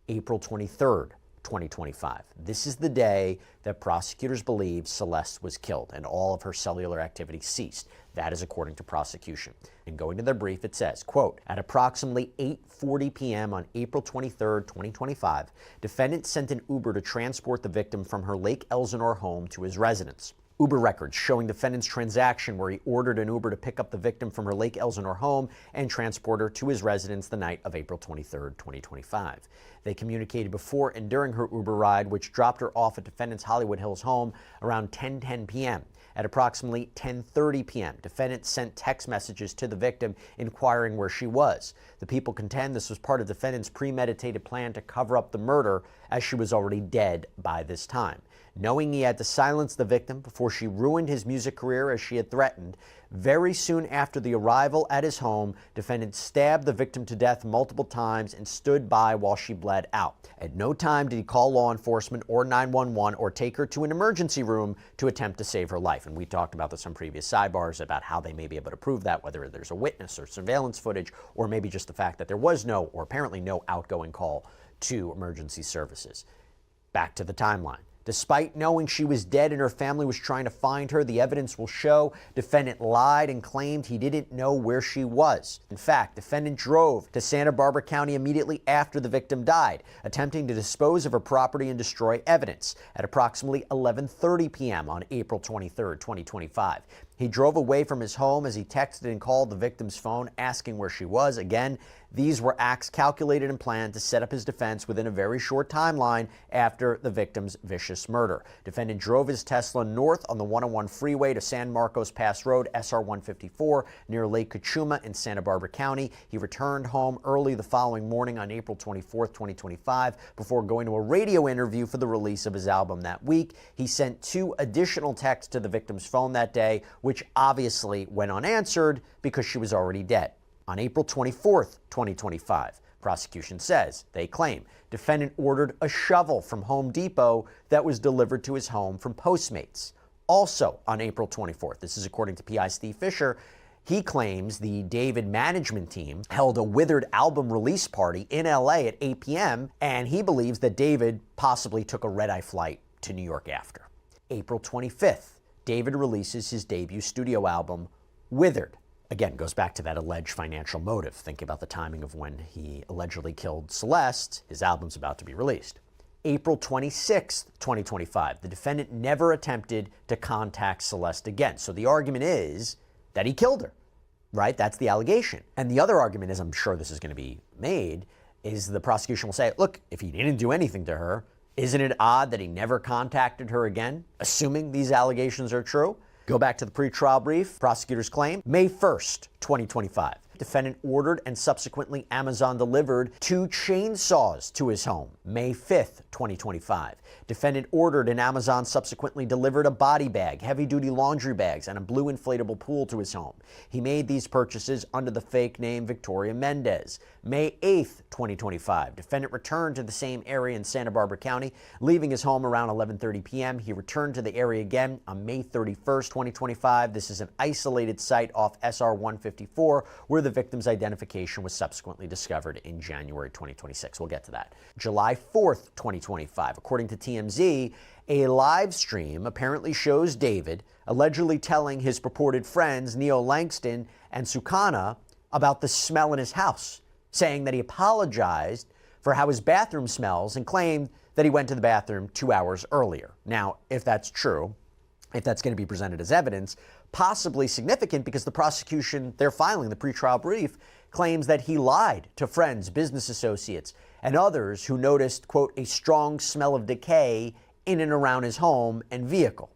April 23rd, 2025. This is the day that prosecutors believe Celeste was killed and all of her cellular activity ceased. That is according to prosecution. And going to their brief, it says, quote, at approximately 8:40 p.m. on April 23rd, 2025, defendant sent an Uber to transport the victim from her Lake Elsinore home to his residence. Uber records showing defendant's transaction where he ordered an Uber to pick up the victim from her Lake Elsinore home and transport her to his residence the night of April 23rd, 2025. They communicated before and during her Uber ride, which dropped her off at defendant's Hollywood Hills home around 10:10 p.m. At approximately 10:30 p.m., defendant sent text messages to the victim inquiring where she was. The people contend this was part of defendant's premeditated plan to cover up the murder, as she was already dead by this time. Knowing he had to silence the victim before she ruined his music career as she had threatened, very soon after the arrival at his home, defendant stabbed the victim to death multiple times and stood by while she bled out. At no time did he call law enforcement or 911 or take her to an emergency room to attempt to save her life. And we talked about this on previous sidebars about how they may be able to prove that, whether there's a witness or surveillance footage, or maybe just the fact that there was no, or apparently no, outgoing call to emergency services. Back to the timeline. Despite knowing she was dead and her family was trying to find her, the evidence will show defendant lied and claimed he didn't know where she was. In fact, defendant drove to Santa Barbara County immediately after the victim died, attempting to dispose of her property and destroy evidence. At approximately 11:30 p.m. on April 23rd, 2025, he drove away from his home as he texted and called the victim's phone asking where she was. Again, these were acts calculated and planned to set up his defense within a very short timeline after the victim's vicious murder. Defendant drove his Tesla north on the 101 freeway to San Marcos Pass Road, SR 154, near Lake Cachuma in Santa Barbara County. He returned home early the following morning on April 24th, 2025, before going to a radio interview for the release of his album that week. He sent 2 additional texts to the victim's phone that day, which obviously went unanswered because she was already dead. On April 24th, 2025, prosecution says, they claim, defendant ordered a shovel from Home Depot that was delivered to his home from Postmates. Also on April 24th, this is according to PI Steve Fisher, he claims the David management team held a Withered album release party in LA at 8 p.m., and he believes that David possibly took a red-eye flight to New York after. April 25th, David releases his debut studio album, Withered. Again, goes back to that alleged financial motive. Think about the timing of when he allegedly killed Celeste. His album's about to be released. April 26th, 2025. The defendant never attempted to contact Celeste again. So the argument is that he killed her, right? That's the allegation. And the other argument is, I'm sure this is going to be made, is the prosecution will say, look, if he didn't do anything to her, isn't it odd that he never contacted her again, assuming these allegations are true? Go back to the pretrial brief. Prosecutors claim May 1st, 2025. defendant ordered and subsequently Amazon delivered 2 chainsaws to his home. May 5th, 2025. Defendant ordered and Amazon subsequently delivered a body bag, heavy-duty laundry bags, and a blue inflatable pool to his home. He made these purchases under the fake name Victoria Mendez. May 8th, 2025. Defendant returned to the same area in Santa Barbara County, leaving his home around 11:30 p.m. He returned to the area again on May 31st, 2025. This is an isolated site off SR 154 where the victim's identification was subsequently discovered in January 2026. We'll get to that. July 4th, 2025. According to TMZ, a live stream apparently shows David allegedly telling his purported friends Neo Langston and Sukana about the smell in his house, saying that he apologized for how his bathroom smells and claimed that he went to the bathroom 2 hours earlier. Now, if that's true, if that's going to be presented as evidence, possibly significant because the prosecution, they're filing the pretrial brief, claims that he lied to friends, business associates, and others who noticed, quote, a strong smell of decay in and around his home and vehicle.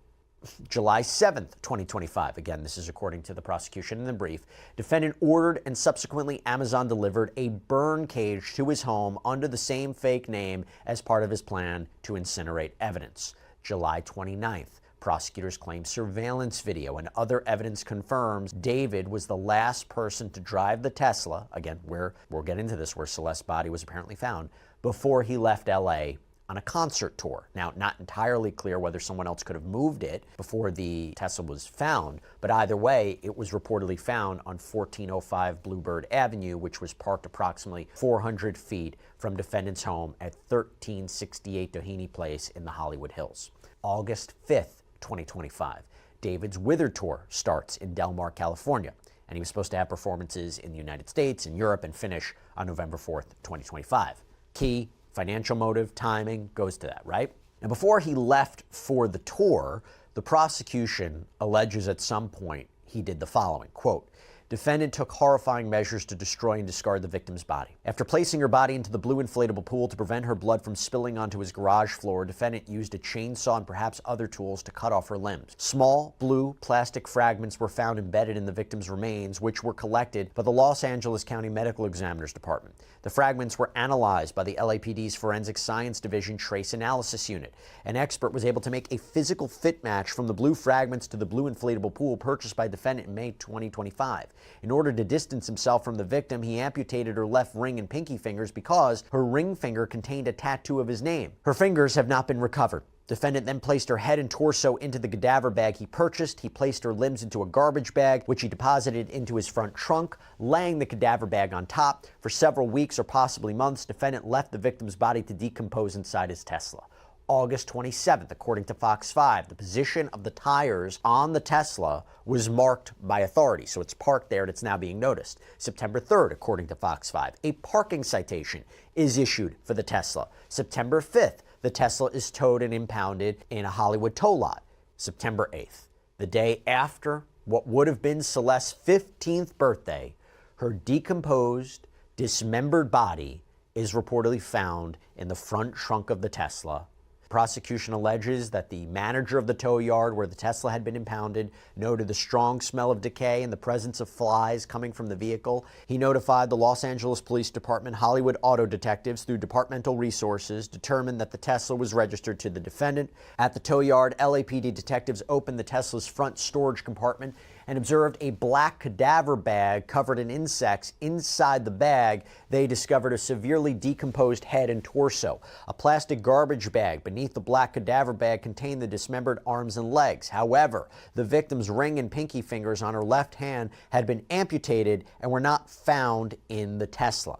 July 7th, 2025. Again, this is according to the prosecution in the brief. Defendant ordered and subsequently Amazon delivered a burn cage to his home under the same fake name as part of his plan to incinerate evidence. July 29th. Prosecutors claim surveillance video and other evidence confirms David was the last person to drive the Tesla, again, where we'll get into this, where Celeste's body was apparently found, before he left LA on a concert tour. Now, not entirely clear whether someone else could have moved it before the Tesla was found, but either way, it was reportedly found on 1405 Bluebird Avenue, which was parked approximately 400 feet from defendant's home at 1368 Doheny Place in the Hollywood Hills. August 5th, 2025. David's Wither Tour starts in Del Mar, California, and he was supposed to have performances in the United States and Europe and finish on November 4th, 2025. Key financial motive, timing, goes to that, right? And before he left for the tour, the prosecution alleges at some point he did the following, quote, defendant took horrifying measures to destroy and discard the victim's body. After placing her body into the blue inflatable pool to prevent her blood from spilling onto his garage floor, defendant used a chainsaw and perhaps other tools to cut off her limbs. Small blue plastic fragments were found embedded in the victim's remains, which were collected by the Los Angeles County Medical Examiner's Department. The fragments were analyzed by the LAPD's Forensic Science Division Trace Analysis Unit. An expert was able to make a physical fit match from the blue fragments to the blue inflatable pool purchased by defendant in May 2025. In order to distance himself from the victim, he amputated her left ring and pinky fingers because her ring finger contained a tattoo of his name. Her fingers have not been recovered. Defendant then placed her head and torso into the cadaver bag he purchased. He placed her limbs into a garbage bag, which he deposited into his front trunk, laying the cadaver bag on top. For several weeks or possibly months, defendant left the victim's body to decompose inside his Tesla. August 27th, according to Fox 5, the position of the tires on the Tesla was marked by authorities, so it's parked there and it's now being noticed. September 3rd, according to Fox 5, a parking citation is issued for the Tesla. September 5th, the Tesla is towed and impounded in a Hollywood tow lot. September 8th, the day after what would have been Celeste's 15th birthday, her decomposed, dismembered body is reportedly found in the front trunk of the Tesla. Prosecution alleges that the manager of the tow yard where the Tesla had been impounded noted the strong smell of decay and the presence of flies coming from the vehicle. He notified the Los Angeles Police Department. Hollywood auto detectives, through departmental resources, determined that the Tesla was registered to the defendant. At the tow yard, LAPD detectives opened the Tesla's front storage compartment and observed a black cadaver bag covered in insects. Inside the bag, they discovered a severely decomposed head and torso. A plastic garbage bag beneath the black cadaver bag contained the dismembered arms and legs. However, the victim's ring and pinky fingers on her left hand had been amputated and were not found in the Tesla.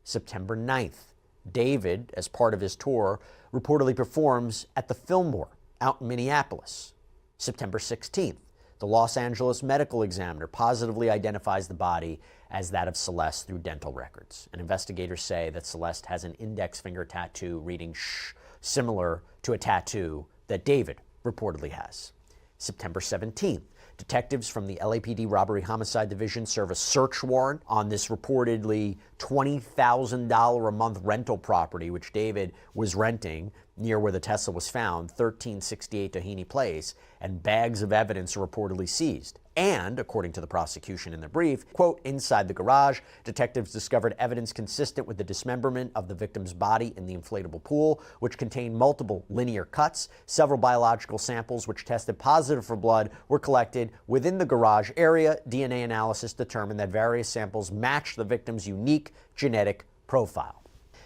September 9th, David, as part of his tour, reportedly performs at the Fillmore out in Minneapolis. September 16th, the Los Angeles Medical Examiner positively identifies the body as that of Celeste through dental records. And investigators say that Celeste has an index finger tattoo reading "shh," similar to a tattoo that David reportedly has. September 17th, detectives from the LAPD Robbery Homicide Division serve a search warrant on this reportedly $20,000 a month rental property, which David was renting near where the Tesla was found, 1368 Doheny Place, and bags of evidence are reportedly seized. And, according to the prosecution in the brief, quote, inside the garage, detectives discovered evidence consistent with the dismemberment of the victim's body in the inflatable pool, which contained multiple linear cuts. Several biological samples, which tested positive for blood, were collected within the garage area. DNA analysis determined that various samples matched the victim's unique genetic profile.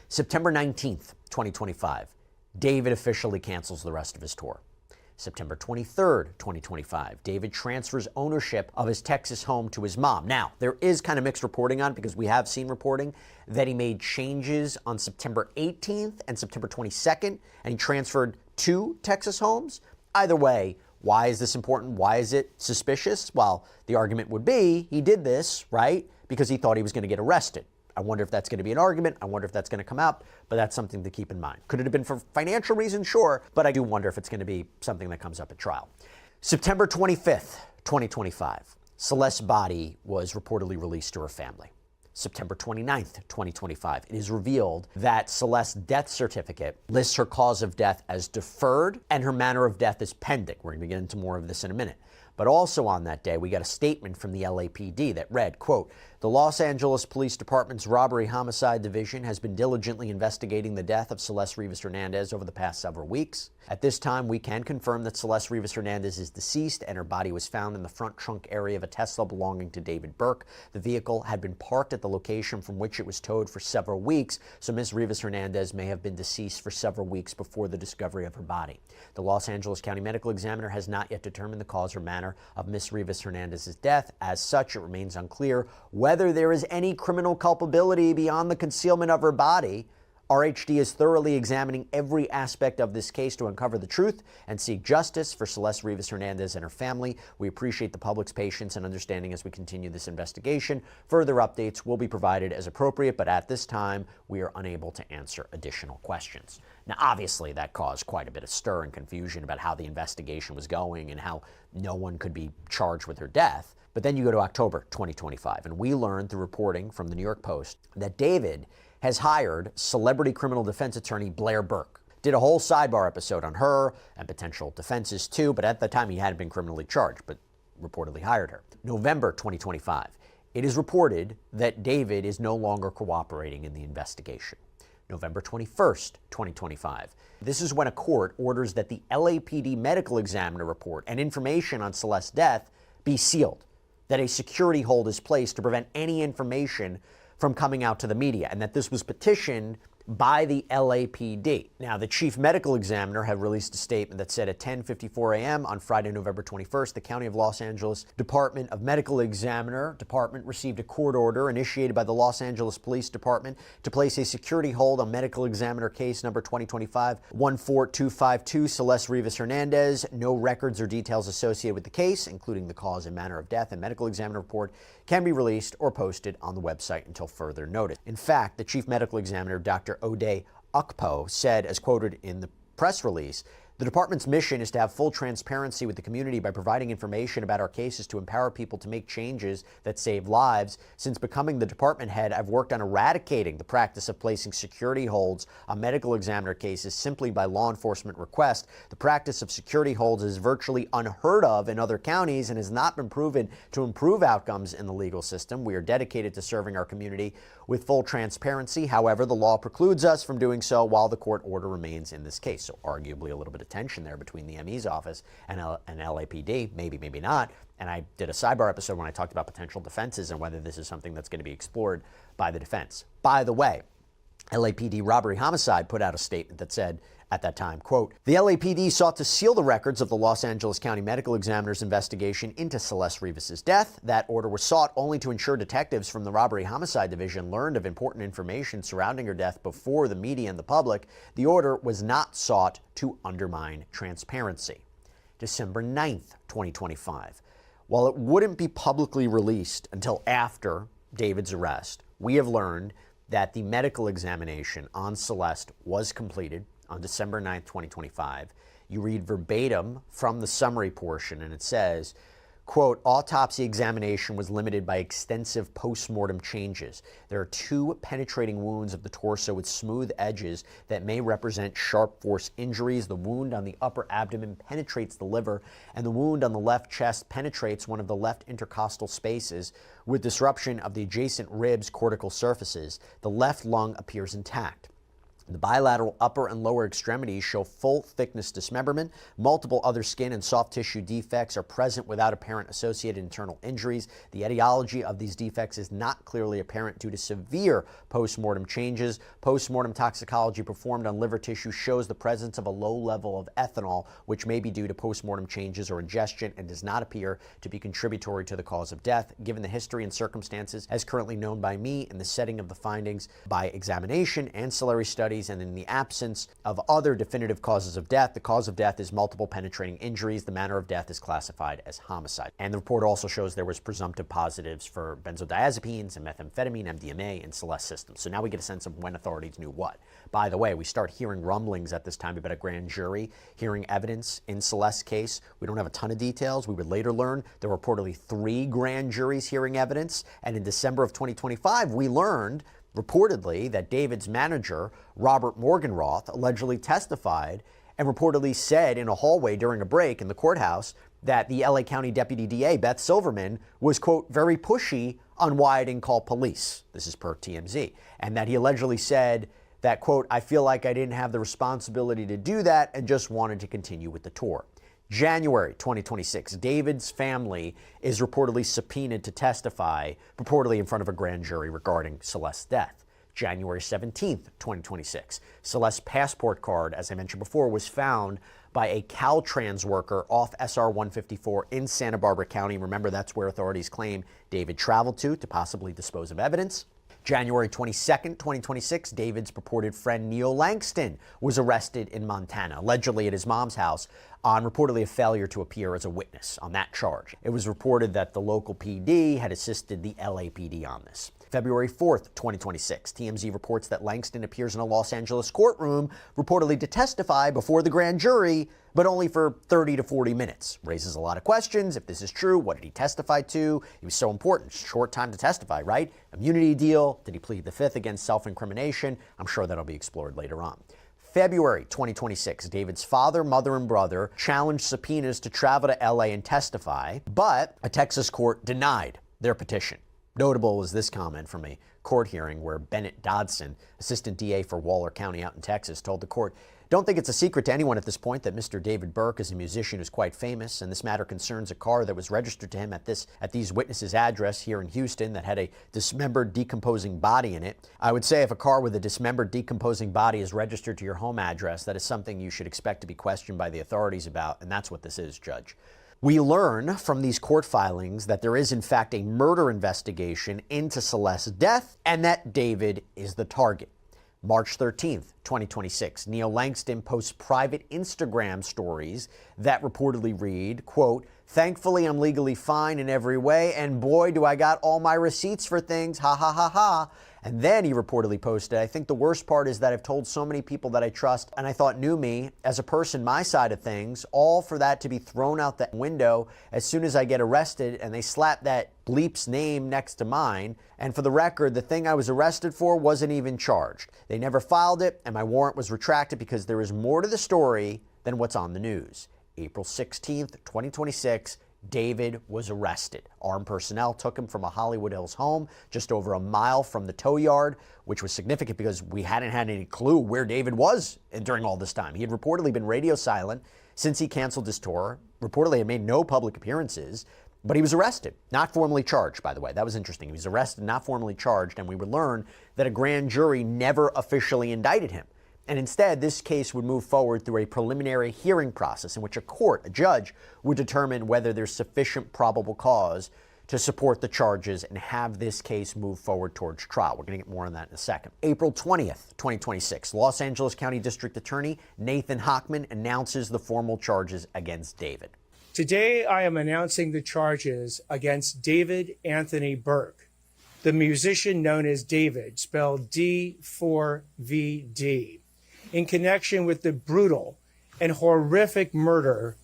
September 19th, 2025, David officially cancels the rest of his tour. September 23rd, 2025, David transfers ownership of his Texas home to his mom. Now, there is kind of mixed reporting on, because we have seen reporting that he made changes on September 18th and September 22nd, and he transferred 2 Texas homes. Either way, why is this important? Why is it suspicious? Well, the argument would be he did this, right, because he thought he was going to get arrested. I wonder if that's going to be an argument. I wonder if that's going to come up, but that's something to keep in mind. Could it have been for financial reasons? Sure, but I do wonder if it's going to be something that comes up at trial. September 25th, 2025, Celeste's body was reportedly released to her family. September 29th, 2025, it is revealed that Celeste's death certificate lists her cause of death as deferred and her manner of death as pending. We're going to get into more of this in a minute. But also on that day, we got a statement from the LAPD that read, quote, the Los Angeles Police Department's Robbery Homicide Division has been diligently investigating the death of Celeste Rivas Hernandez over the past several weeks. At this time, we can confirm that Celeste Rivas Hernandez is deceased and her body was found in the front trunk area of a Tesla belonging to David Burke. The vehicle had been parked at the location from which it was towed for several weeks, so Ms. Rivas Hernandez may have been deceased for several weeks before the discovery of her body. The Los Angeles County Medical Examiner has not yet determined the cause or manner of Ms. Rivas Hernandez's death. As such, it remains unclear whether there is any criminal culpability beyond the concealment of her body. RHD is thoroughly examining every aspect of this case to uncover the truth and seek justice for Celeste Rivas Hernandez and her family. We appreciate the public's patience and understanding as we continue this investigation. Further updates will be provided as appropriate, but at this time, we are unable to answer additional questions. Now, obviously, that caused quite a bit of stir and confusion about how the investigation was going and how no one could be charged with her death. But then you go to October 2025, and we learned through reporting from the New York Post that David has hired celebrity criminal defense attorney Blair Burke. Did a whole Sidebar episode on her and potential defenses too, but at the time he hadn't been criminally charged, but reportedly hired her. November 2025, it is reported that David is no longer cooperating in the investigation. November 21st, 2025. This is when a court orders that the LAPD medical examiner report and information on Celeste's death be sealed, that a security hold is placed to prevent any information from coming out to the media, and that this was petitioned by the LAPD. Now, the chief medical examiner had released a statement that said at 10:54 a.m. on Friday, November 21st, the County of Los Angeles Department of Medical Examiner Department received a court order initiated by the Los Angeles Police Department to place a security hold on medical examiner case number 2025-14252, Celeste Rivas Hernandez. No records or details associated with the case, including the cause and manner of death and medical examiner report, can be released or posted on the website until further notice. In fact, the chief medical examiner, Dr. Ode Okpo, said, as quoted in the press release, the department's mission is to have full transparency with the community by providing information about our cases to empower people to make changes that save lives. Since becoming the department head, I've worked on eradicating the practice of placing security holds on medical examiner cases simply by law enforcement request. The practice of security holds is virtually unheard of in other counties and has not been proven to improve outcomes in the legal system. We are dedicated to serving our community with full transparency. However, the law precludes us from doing so while the court order remains in this case. So arguably a little bit of tension there between the ME's office and LAPD, maybe, maybe not. And I did a Sidebar episode when I talked about potential defenses and whether this is something that's going to be explored by the defense. By the way, LAPD Robbery Homicide put out a statement that said at that time, quote, the LAPD sought to seal the records of the Los Angeles County Medical Examiner's investigation into Celeste Rivas' death. That order was sought only to ensure detectives from the Robbery Homicide Division learned of important information surrounding her death before the media and the public. The order was not sought to undermine transparency. December 9th, 2025. While it wouldn't be publicly released until after David's arrest, we have learned that the medical examination on Celeste was completed on December 9th, 2025. You read verbatim from the summary portion, and it says, Quote, autopsy examination was limited by extensive post-mortem changes. There are 2 penetrating wounds of the torso with smooth edges that may represent sharp force injuries. The wound on the upper abdomen penetrates the liver, and the wound on the left chest penetrates one of the left intercostal spaces with disruption of the adjacent ribs' cortical surfaces. The left lung appears intact. The bilateral upper and lower extremities show full thickness dismemberment. Multiple other skin and soft tissue defects are present without apparent associated internal injuries. The etiology of these defects is not clearly apparent due to severe post-mortem changes. Post-mortem toxicology performed on liver tissue shows the presence of a low level of ethanol, which may be due to post-mortem changes or ingestion and does not appear to be contributory to the cause of death. Given the history and circumstances as currently known by me in the setting of the findings by examination, ancillary studies, and in the absence of other definitive causes of death, the cause of death is multiple penetrating injuries. The manner of death is classified as homicide. And the report also shows there was presumptive positives for benzodiazepines and methamphetamine, MDMA, in Celeste's system. So now we get a sense of when authorities knew what. By the way, we start hearing rumblings at this time about a grand jury hearing evidence in Celeste's case. We don't have a ton of details. We would later learn there were reportedly 3 grand juries hearing evidence. And in December of 2025, we learned reportedly that David's manager, Robert Morgenroth, allegedly testified and reportedly said in a hallway during a break in the courthouse that the LA County Deputy DA, Beth Silverman, was, quote, very pushy on why I didn't call police. This is per TMZ. And that he allegedly said that, quote, I feel like I didn't have the responsibility to do that and just wanted to continue with the tour. January 2026, David's family is reportedly subpoenaed to testify, purportedly in front of a grand jury regarding Celeste's death. January 17th, 2026, Celeste's passport card, as I mentioned before, was found by a Caltrans worker off SR 154 in Santa Barbara County. Remember, that's where authorities claim David traveled to possibly dispose of evidence. January 22nd, 2026, David's purported friend Neil Langston was arrested in Montana, allegedly at his mom's house, on reportedly a failure to appear as a witness on that charge. It was reported that the local PD had assisted the LAPD on this. February 4th, 2026, TMZ reports that Langston appears in a Los Angeles courtroom, reportedly to testify before the grand jury, but only for 30 to 40 minutes. Raises a lot of questions. If this is true, what did he testify to? He was so important. Short time to testify, right? Immunity deal. Did he plead the fifth against self-incrimination? I'm sure that'll be explored later on. February 2026, David's father, mother, and brother challenged subpoenas to travel to LA and testify, but a Texas court denied their petition. Notable was this comment from a court hearing where Bennett Dodson, assistant DA for Waller County out in Texas, told the court, don't think it's a secret to anyone at this point that Mr. David Burke is a musician who's quite famous, and this matter concerns a car that was registered to him at these witnesses' address here in Houston that had a dismembered, decomposing body in it. I would say if a car with a dismembered, decomposing body is registered to your home address, that is something you should expect to be questioned by the authorities about, and that's what this is, Judge. We learn from these court filings that there is, in fact, a murder investigation into Celeste's death and that David is the target. March 13th, 2026, Neil Langston posts private Instagram stories that reportedly read, quote, thankfully, I'm legally fine in every way, and boy, do I got all my receipts for things, ha ha ha ha. And then he reportedly posted, I think the worst part is that I've told so many people that I trust and I thought knew me as a person, my side of things, all for that to be thrown out that window as soon as I get arrested and they slap that bleep's name next to mine. And for the record, the thing I was arrested for wasn't even charged. They never filed it and my warrant was retracted because there is more to the story than what's on the news. April 16th, 2026, David was arrested. Armed personnel took him from a Hollywood Hills home just over a mile from the tow yard, which was significant because we hadn't had any clue where David was during all this time. He had reportedly been radio silent since he canceled his tour, reportedly had made no public appearances, but he was arrested, not formally charged, by the way. That was interesting. He was arrested, not formally charged, and we would learn that a grand jury never officially indicted him. And instead, this case would move forward through a preliminary hearing process in which a judge, would determine whether there's sufficient probable cause to support the charges and have this case move forward towards trial. We're going to get more on that in a second. April 20th, 2026, Los Angeles County District Attorney Nathan Hochman announces the formal charges against David. Today, I am announcing the charges against David Anthony Burke, the musician known as David, spelled D4VD. In connection with the brutal and horrific murder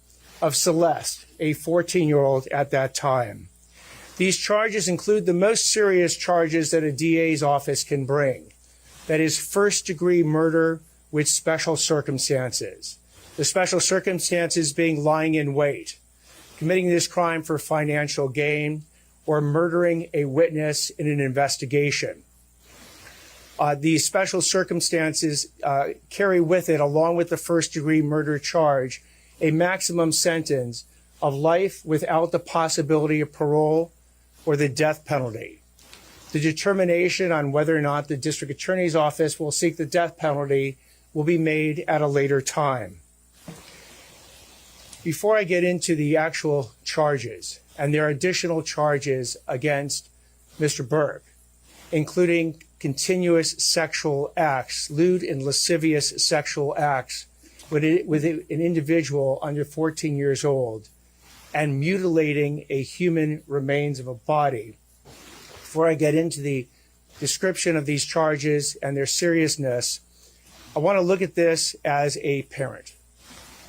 of Celeste, a 14-year-old at that time. These charges include the most serious charges that a DA's office can bring. That is first-degree murder with special circumstances. The special circumstances being lying in wait, committing this crime for financial gain, or murdering a witness in an investigation. These special circumstances carry with it, along with the first-degree murder charge, a maximum sentence of life without the possibility of parole or the death penalty. The determination on whether or not the district attorney's office will seek the death penalty will be made at a later time. Before I get into the actual charges, and there are additional charges against Mr. Burke, including continuous sexual acts, lewd and lascivious sexual acts with an individual under 14 years old, and mutilating a human remains of a body. Before I get into the description of these charges and their seriousness, I want to look at this as a parent.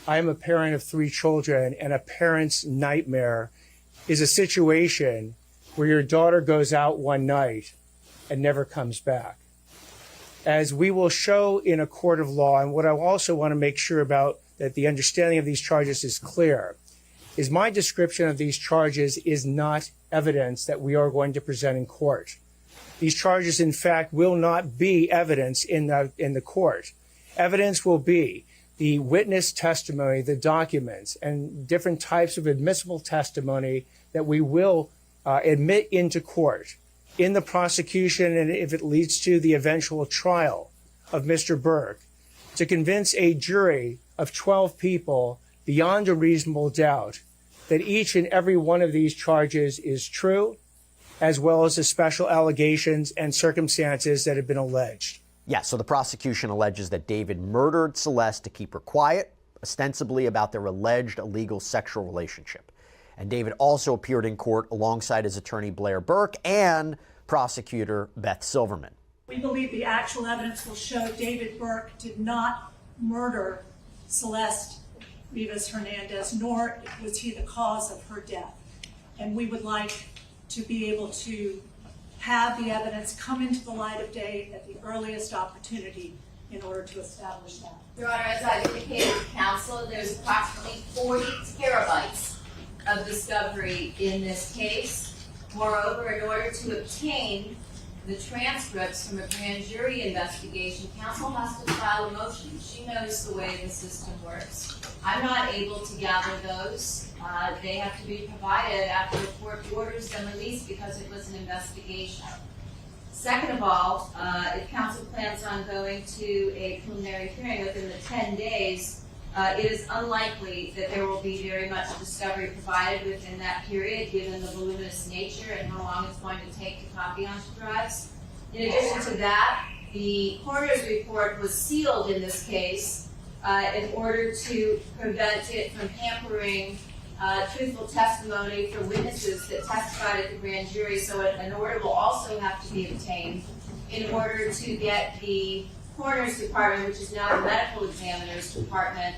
I am a parent of 3 children, and a parent's nightmare is a situation where your daughter goes out one night and never comes back. As we will show in a court of law, and what I also want to make sure about that the understanding of these charges is clear, is my description of these charges is not evidence that we are going to present in court. These charges, in fact, will not be evidence in the court. Evidence will be the witness testimony, the documents, and different types of admissible testimony that we will admit into court in the prosecution, and if it leads to the eventual trial of Mr. Burke, to convince a jury of 12 people beyond a reasonable doubt that each and every one of these charges is true, as well as the special allegations and circumstances that have been alleged. Yeah, so the prosecution alleges that David murdered Celeste to keep her quiet, ostensibly about their alleged illegal sexual relationship. And David also appeared in court alongside his attorney Blair Burke and prosecutor Beth Silverman. We believe the actual evidence will show David Burke did not murder Celeste Rivas Hernandez, nor was he the cause of her death. And we would like to be able to have the evidence come into the light of day at the earliest opportunity in order to establish that. Your Honor, as I've indicated to counsel, there's approximately 40 terabytes of discovery in this case. Moreover, in order to obtain the transcripts from a grand jury investigation, counsel has to file a motion. She knows the way the system works. I'm not able to gather those. They have to be provided after the court orders them released because it was an investigation. Second of all, if counsel plans on going to a preliminary hearing within the 10 days, it is unlikely that there will be very much discovery provided within that period, given the voluminous nature and how long it's going to take to copy onto drives. In addition to that, the coroner's report was sealed in this case in order to prevent it from hampering truthful testimony from witnesses that testified at the grand jury. So an order will also have to be obtained in order to get the coroner's department, which is now the medical examiner's department,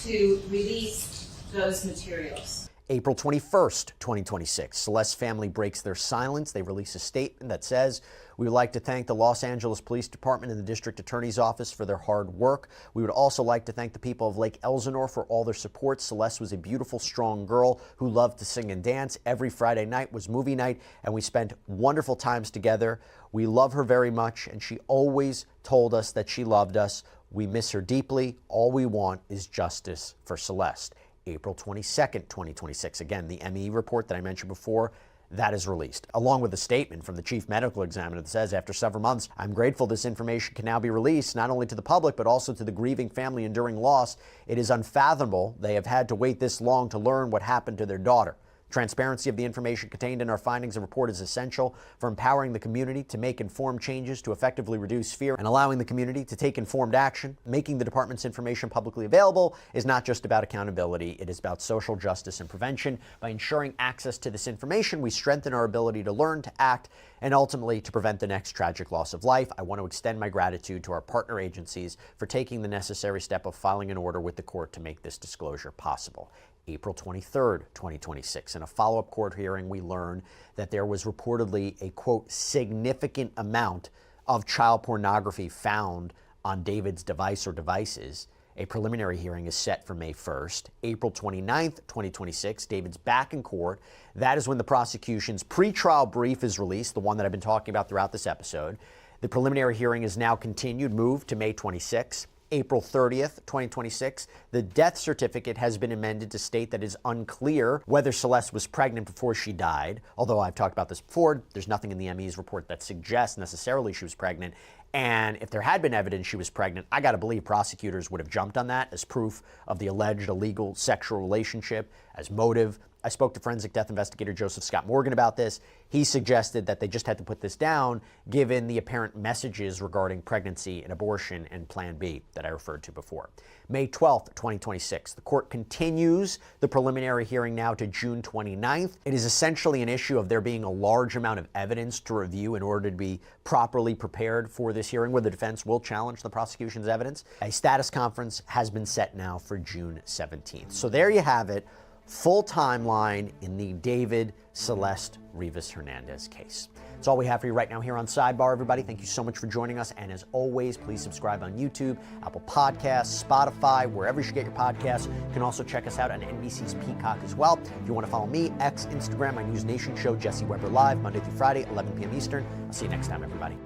to release those materials. April 21st, 2026, Celeste's family breaks their silence. They release a statement that says, "We would like to thank the Los Angeles Police Department and the District Attorney's Office for their hard work. We would also like to thank the people of Lake Elsinore for all their support. Celeste was a beautiful, strong girl who loved to sing and dance. Every Friday night was movie night, and we spent wonderful times together. We love her very much, and she always told us that she loved us. We miss her deeply. All we want is justice for Celeste." April 22nd, 2026. Again, the ME report that I mentioned before, that is released, along with a statement from the chief medical examiner that says, "After several months, I'm grateful this information can now be released, not only to the public, but also to the grieving family enduring loss. It is unfathomable they have had to wait this long to learn what happened to their daughter. Transparency of the information contained in our findings and report is essential for empowering the community to make informed changes to effectively reduce fear and allowing the community to take informed action. Making the department's information publicly available is not just about accountability, it is about social justice and prevention. By ensuring access to this information, we strengthen our ability to learn, to act, and ultimately to prevent the next tragic loss of life. I want to extend my gratitude to our partner agencies for taking the necessary step of filing an order with the court to make this disclosure possible." April 23rd, 2026. In a follow-up court hearing, we learned that there was reportedly a, quote, significant amount of child pornography found on David's device or devices. A preliminary hearing is set for May 1st. April 29th, 2026, David's back in court. That is when the prosecution's pretrial brief is released, the one that I've been talking about throughout this episode. The preliminary hearing is now continued, moved to May 26th. April 30th, 2026, the death certificate has been amended to state that it is unclear whether Celeste was pregnant before she died. Although I've talked about this before, there's nothing in the ME's report that suggests necessarily she was pregnant. And if there had been evidence she was pregnant, I gotta believe prosecutors would have jumped on that as proof of the alleged illegal sexual relationship, as motive. I spoke to forensic death investigator Joseph Scott Morgan about this. He suggested that they just had to put this down given the apparent messages regarding pregnancy and abortion and Plan B that I referred to before. May 12th, 2026, the court continues the preliminary hearing now to June 29th. It is essentially an issue of there being a large amount of evidence to review in order to be properly prepared for this hearing where the defense will challenge the prosecution's evidence. A status conference has been set now for June 17th. So there you have it. Full timeline in the David Celeste Rivas Hernandez case. That's all we have for you right now here on Sidebar, everybody. Thank you so much for joining us. And as always, please subscribe on YouTube, Apple Podcasts, Spotify, wherever you should get your podcasts. You can also check us out on NBC's Peacock as well. If you want to follow me, X, Instagram, my News Nation show, Jesse Weber Live, Monday through Friday, 11 p.m. Eastern. I'll see you next time, everybody.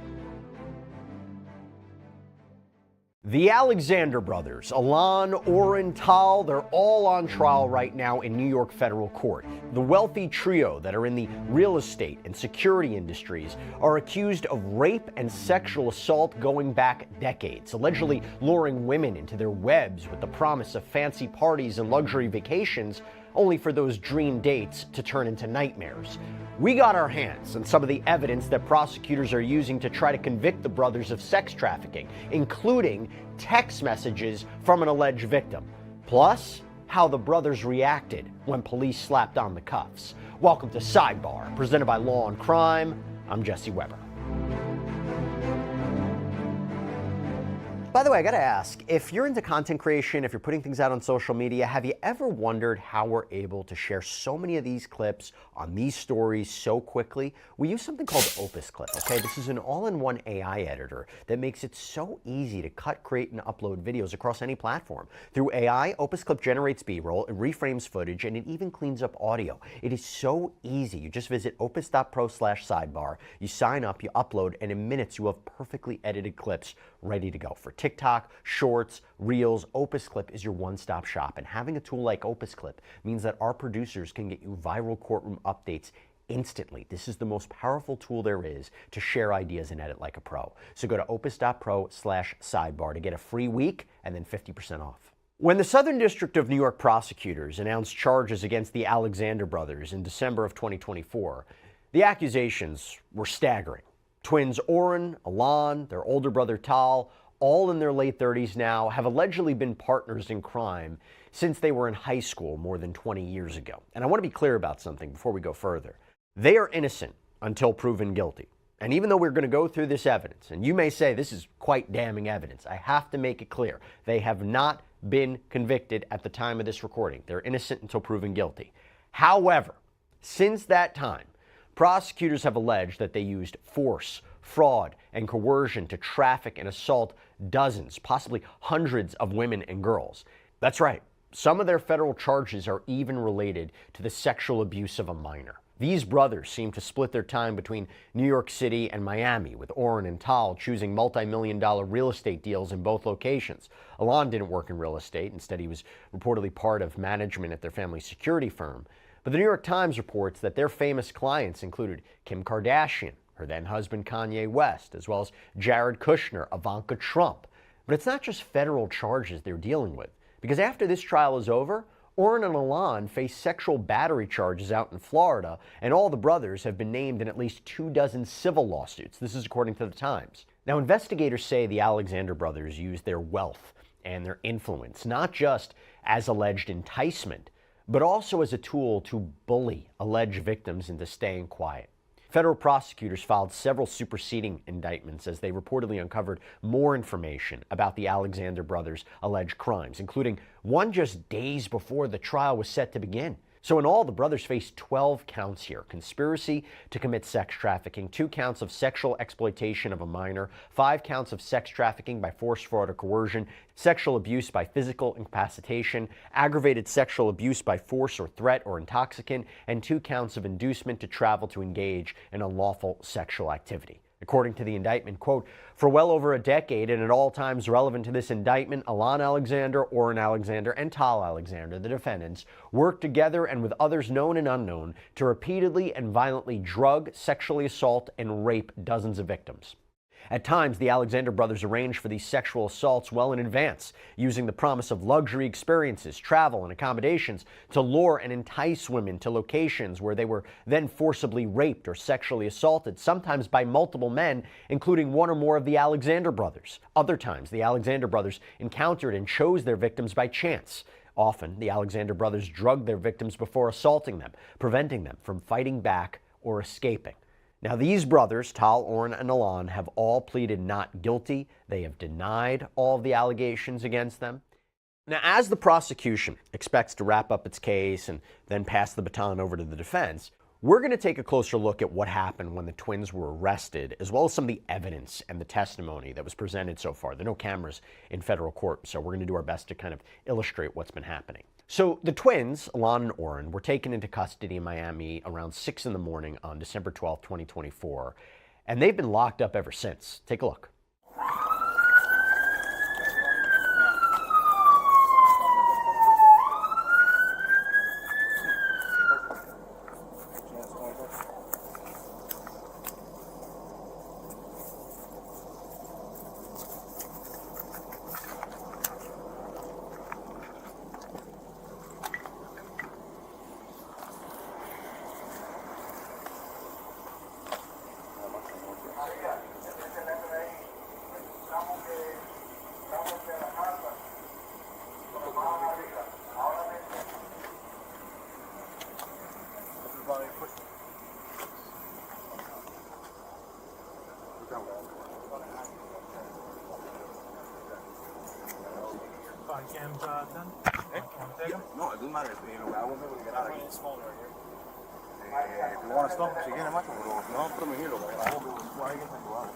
The Alexander brothers, Alon, Oren, Tal, they're all on trial right now in New York federal court. The wealthy trio that are in the real estate and security industries are accused of rape and sexual assault going back decades, allegedly luring women into their webs with the promise of fancy parties and luxury vacations, only for those dream dates to turn into nightmares. We got our hands on some of the evidence that prosecutors are using to try to convict the brothers of sex trafficking, including text messages from an alleged victim, plus how the brothers reacted when police slapped on the cuffs. Welcome to Sidebar, presented by Law and Crime. I'm Jesse Weber. By the way, I gotta ask, if you're into content creation, if you're putting things out on social media, have you ever wondered how we're able to share so many of these clips on these stories so quickly? We use something called Opus Clip, okay? This is an all-in-one AI editor that makes it so easy to cut, create, and upload videos across any platform. Through AI, Opus Clip generates B-roll, it reframes footage, and it even cleans up audio. It is so easy. You just visit opus.pro/sidebar, you sign up, you upload, and in minutes you have perfectly edited clips ready to go. For TikTok, Shorts, Reels, Opus Clip is your one-stop shop. And having a tool like Opus Clip means that our producers can get you viral courtroom updates instantly. This is the most powerful tool there is to share ideas and edit like a pro. So go to opus.pro/sidebar to get a free week and then 50% off. When the Southern District of New York prosecutors announced charges against the Alexander brothers in December of 2024, the accusations were staggering. Twins Oren, Alon, their older brother Tal, all in their late 30s now, have allegedly been partners in crime since they were in high school more than 20 years ago. And I want to be clear about something before we go further. They are innocent until proven guilty. And even though we're going to go through this evidence, and you may say this is quite damning evidence, I have to make it clear. They have not been convicted at the time of this recording. They're innocent until proven guilty. However, since that time, prosecutors have alleged that they used force, fraud, and coercion to traffic and assault dozens, possibly hundreds of women and girls. That's right. Some of their federal charges are even related to the sexual abuse of a minor. These brothers seem to split their time between New York City and Miami, with Oren and Tal choosing multi-million-dollar real estate deals in both locations. Alon didn't work in real estate. Instead, he was reportedly part of management at their family's security firm. But the New York Times reports that their famous clients included Kim Kardashian, her then-husband Kanye West, as well as Jared Kushner, Ivanka Trump. But it's not just federal charges they're dealing with, because after this trial is over, Oren and Alon face sexual battery charges out in Florida, and all the brothers have been named in at least 24 civil lawsuits. This is according to the Times. Now, investigators say the Alexander brothers used their wealth and their influence, not just as alleged enticement, but also as a tool to bully alleged victims into staying quiet. Federal prosecutors filed several superseding indictments as they reportedly uncovered more information about the Alexander brothers' alleged crimes, including one just days before the trial was set to begin. So in all, the brothers face 12 counts here: conspiracy to commit sex trafficking, 2 counts of sexual exploitation of a minor, 5 counts of sex trafficking by force, fraud, or coercion, sexual abuse by physical incapacitation, aggravated sexual abuse by force or threat or intoxicant, and 2 counts of inducement to travel to engage in unlawful sexual activity. According to the indictment, quote, for well over a decade and at all times relevant to this indictment, Alon Alexander, Oren Alexander, and Tal Alexander, the defendants, worked together and with others known and unknown to repeatedly and violently drug, sexually assault, and rape dozens of victims. At times, the Alexander brothers arranged for these sexual assaults well in advance, using the promise of luxury experiences, travel, and accommodations to lure and entice women to locations where they were then forcibly raped or sexually assaulted, sometimes by multiple men, including one or more of the Alexander brothers. Other times, the Alexander brothers encountered and chose their victims by chance. Often, the Alexander brothers drugged their victims before assaulting them, preventing them from fighting back or escaping. Now, these brothers, Tal, Oren, and Alon, have all pleaded not guilty. They have denied all of the allegations against them. Now, as the prosecution expects to wrap up its case and then pass the baton over to the defense, we're going to take a closer look at what happened when the twins were arrested, as well as some of the evidence and the testimony that was presented so far. There are no cameras in federal court, so we're going to do our best to kind of illustrate what's been happening. So the twins, Alon and Oren, were taken into custody in Miami around 6 in the morning on December 12, 2024, and they've been locked up ever since. Take a look. No, it doesn't matter. Lo que hago es liberar aquí. If you want to stop, si quieres, macho, pero no, pero me giro. Lo que hago es que hay que saludar.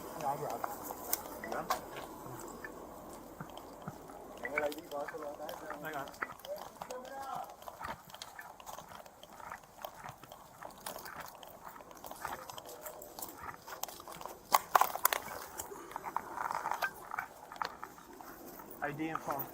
ID and phone.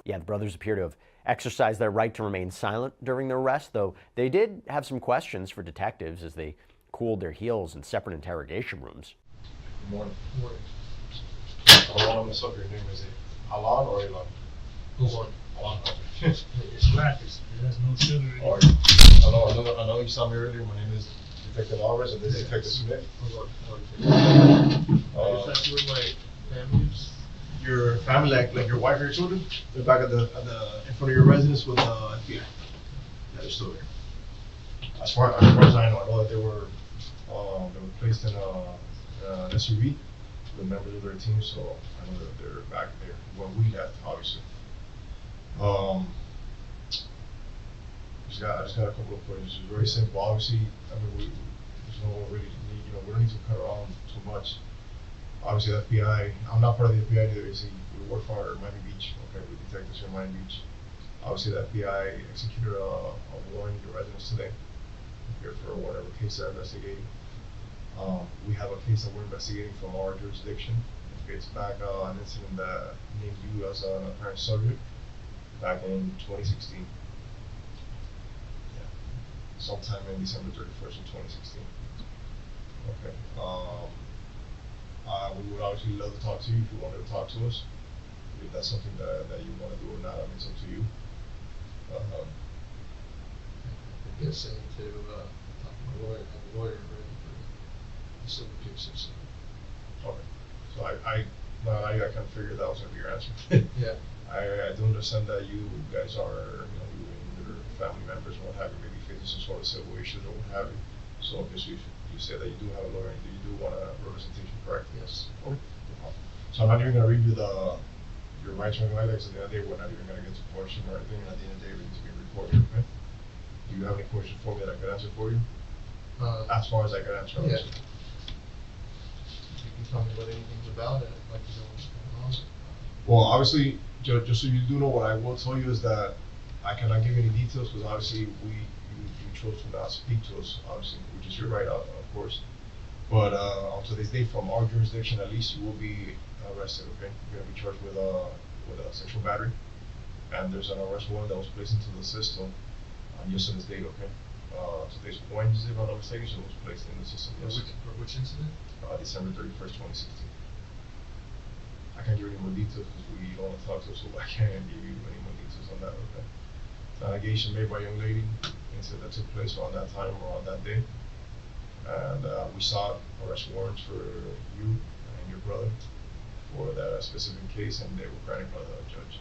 Yeah, the brothers appear to have exercised their right to remain silent during their arrest, though they did have some questions for detectives as they cooled their heels in separate interrogation rooms. Good morning. Good morning. Alon, what's up? Your name is it Alon or Elon? Alon. Alon. It's practice. It has no sugar in it. All right. I know you saw me earlier. My name is Detective Alvarez and this is Detective Smith. That's with my families. Your family, like your wife or your children, they're back at the in front of your residence with the FBI. Yeah, they're still there. As far as I know that they were placed in an SUV with members of their team, so I know that they're back there. Well, we left, obviously. I just got a couple of questions. It's very simple. Obviously, I mean, there's no really need, we don't need to cut around too much. Obviously, the FBI, I'm not part of the FBI either. We work for Miami Beach, okay, with detectives here in Miami Beach. Obviously, the FBI executed a warrant in the residence today here for whatever case they're investigating. We have a case that we're investigating from our jurisdiction, It's back an incident that named you as an apparent subject back in 2016. Yeah, sometime in December 31st of 2016. Okay. We would obviously love to talk to you if you wanted to talk to us. If that's something that you want to do or not, I mean, it's up to you. I guess I need to talk to my lawyer, have a lawyer ready for the civil cases. Okay. So I kind of figured that was going to be your answer. Yeah. I do understand that you guys are, you and your family members and what have you, maybe facing some sort of civil issues or what have you. So obviously you say that you do have a lawyer and you do want a representation, correct? Yes. Okay. So I'm not even going to read you your rights or anything like that, because at the end of the day, we're not even going to get to question or anything, and at the end of the day, everything's being recorded, okay? Do you have any questions for me that I could answer for you? As far as I can answer, yeah. obviously. You can tell me what anything's about it, I'd like to know what's going on. Well, obviously, just so you do know, what I will tell you is that I cannot give you any details, because obviously you chose to not speak to us, obviously, which is your right, of course. But on today's date, from our jurisdiction, at least, you will be arrested. Okay, you're gonna be charged with a sexual battery, and there's an arrest warrant that was placed into the system just on this date. Okay, today's Wednesday, if I'm not mistaken, so it was placed in the system. For which incident? December 31st, 2016. I can't give you any more details because we don't want to talk to us, so I can't give you any more details on that. Okay, it's an allegation made by a young lady, incident that took place on that time or on that day. And we sought arrest warrants for you and your brother for that specific case, and they were granted by the judge.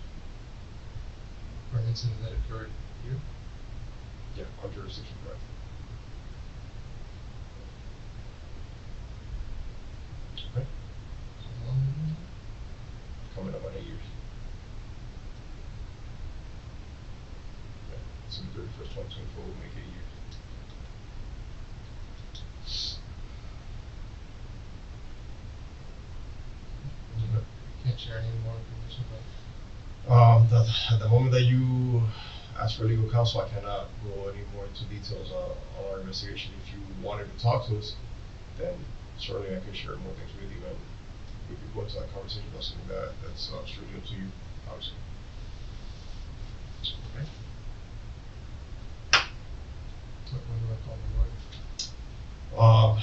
For an incident that occurred here? Yeah, our jurisdiction, correct. Okay. How long ago? Coming up on 8 years. Yeah, December 31st, 2024 will make 8 years. Can't share any more information about it. At the moment that you ask for legal counsel, I cannot go any more into details on our investigation. If you wanted to talk to us, then certainly I can share more things with you, and we could go into that conversation. That's something that's strictly up to you, obviously. Okay. When do I call my lawyer?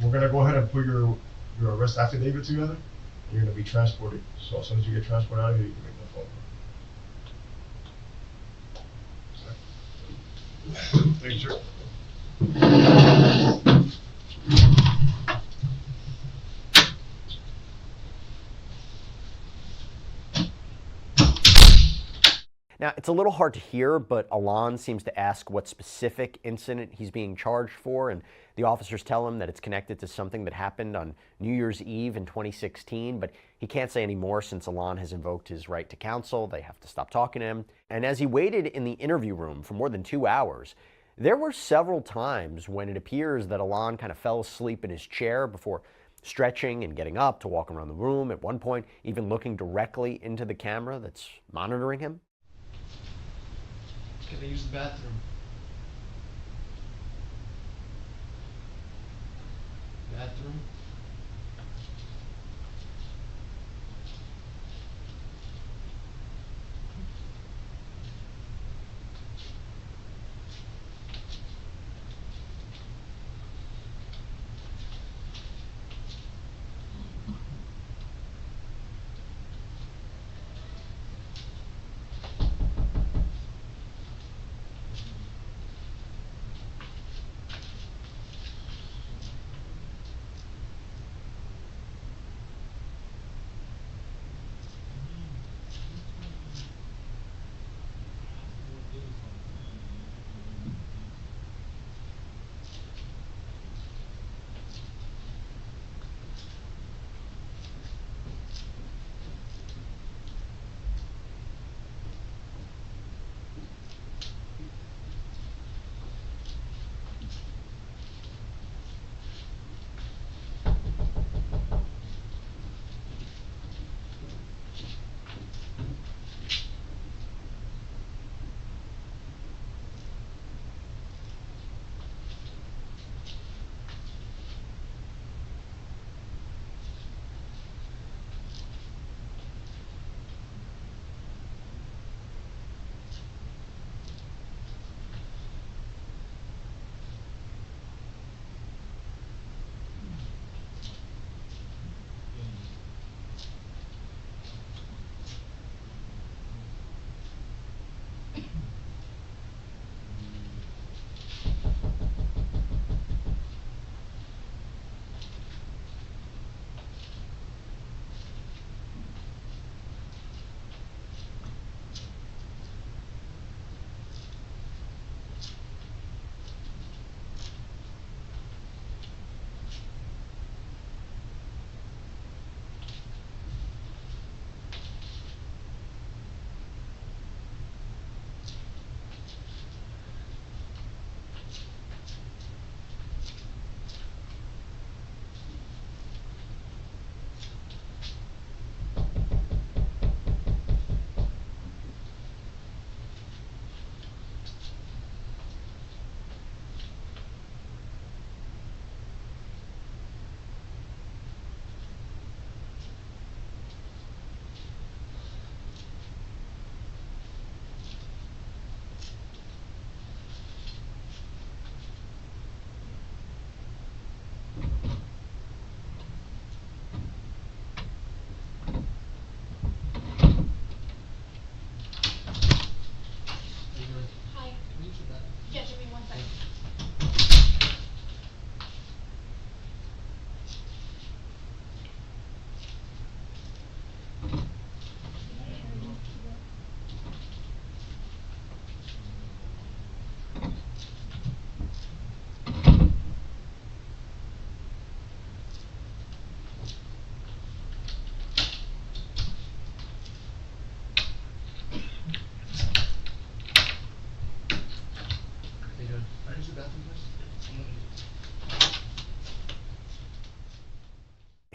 We're gonna go ahead and put your arrest affidavit together. You're gonna be transported. So as soon as you get transported out of here, you can make the phone call. Thank you, sir. Now, it's a little hard to hear, but Alon seems to ask what specific incident he's being charged for, and the officers tell him that it's connected to something that happened on New Year's Eve in 2016, but he can't say any more since Alon has invoked his right to counsel. They have to stop talking to him. And as he waited in the interview room for more than 2 hours, there were several times when it appears that Alon kind of fell asleep in his chair before stretching and getting up to walk around the room, at one point even looking directly into the camera that's monitoring him. Can I use the bathroom? Bathroom?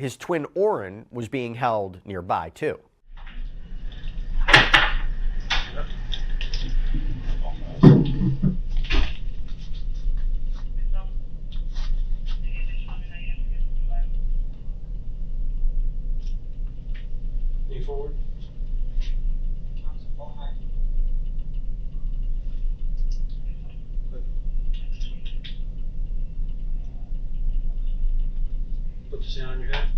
His twin Oren was being held nearby too. Lean forward. Put this hand on your head.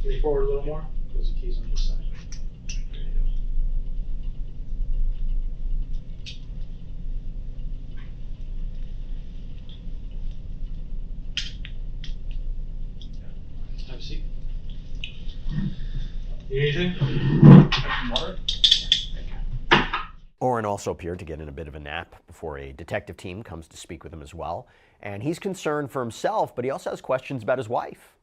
Lean forward a little more. Close the keys on this side. There you go. Have a seat. Need anything? Some water? Oren also appeared to get in a bit of a nap before a detective team comes to speak with him as well. And he's concerned for himself, but he also has questions about his wife.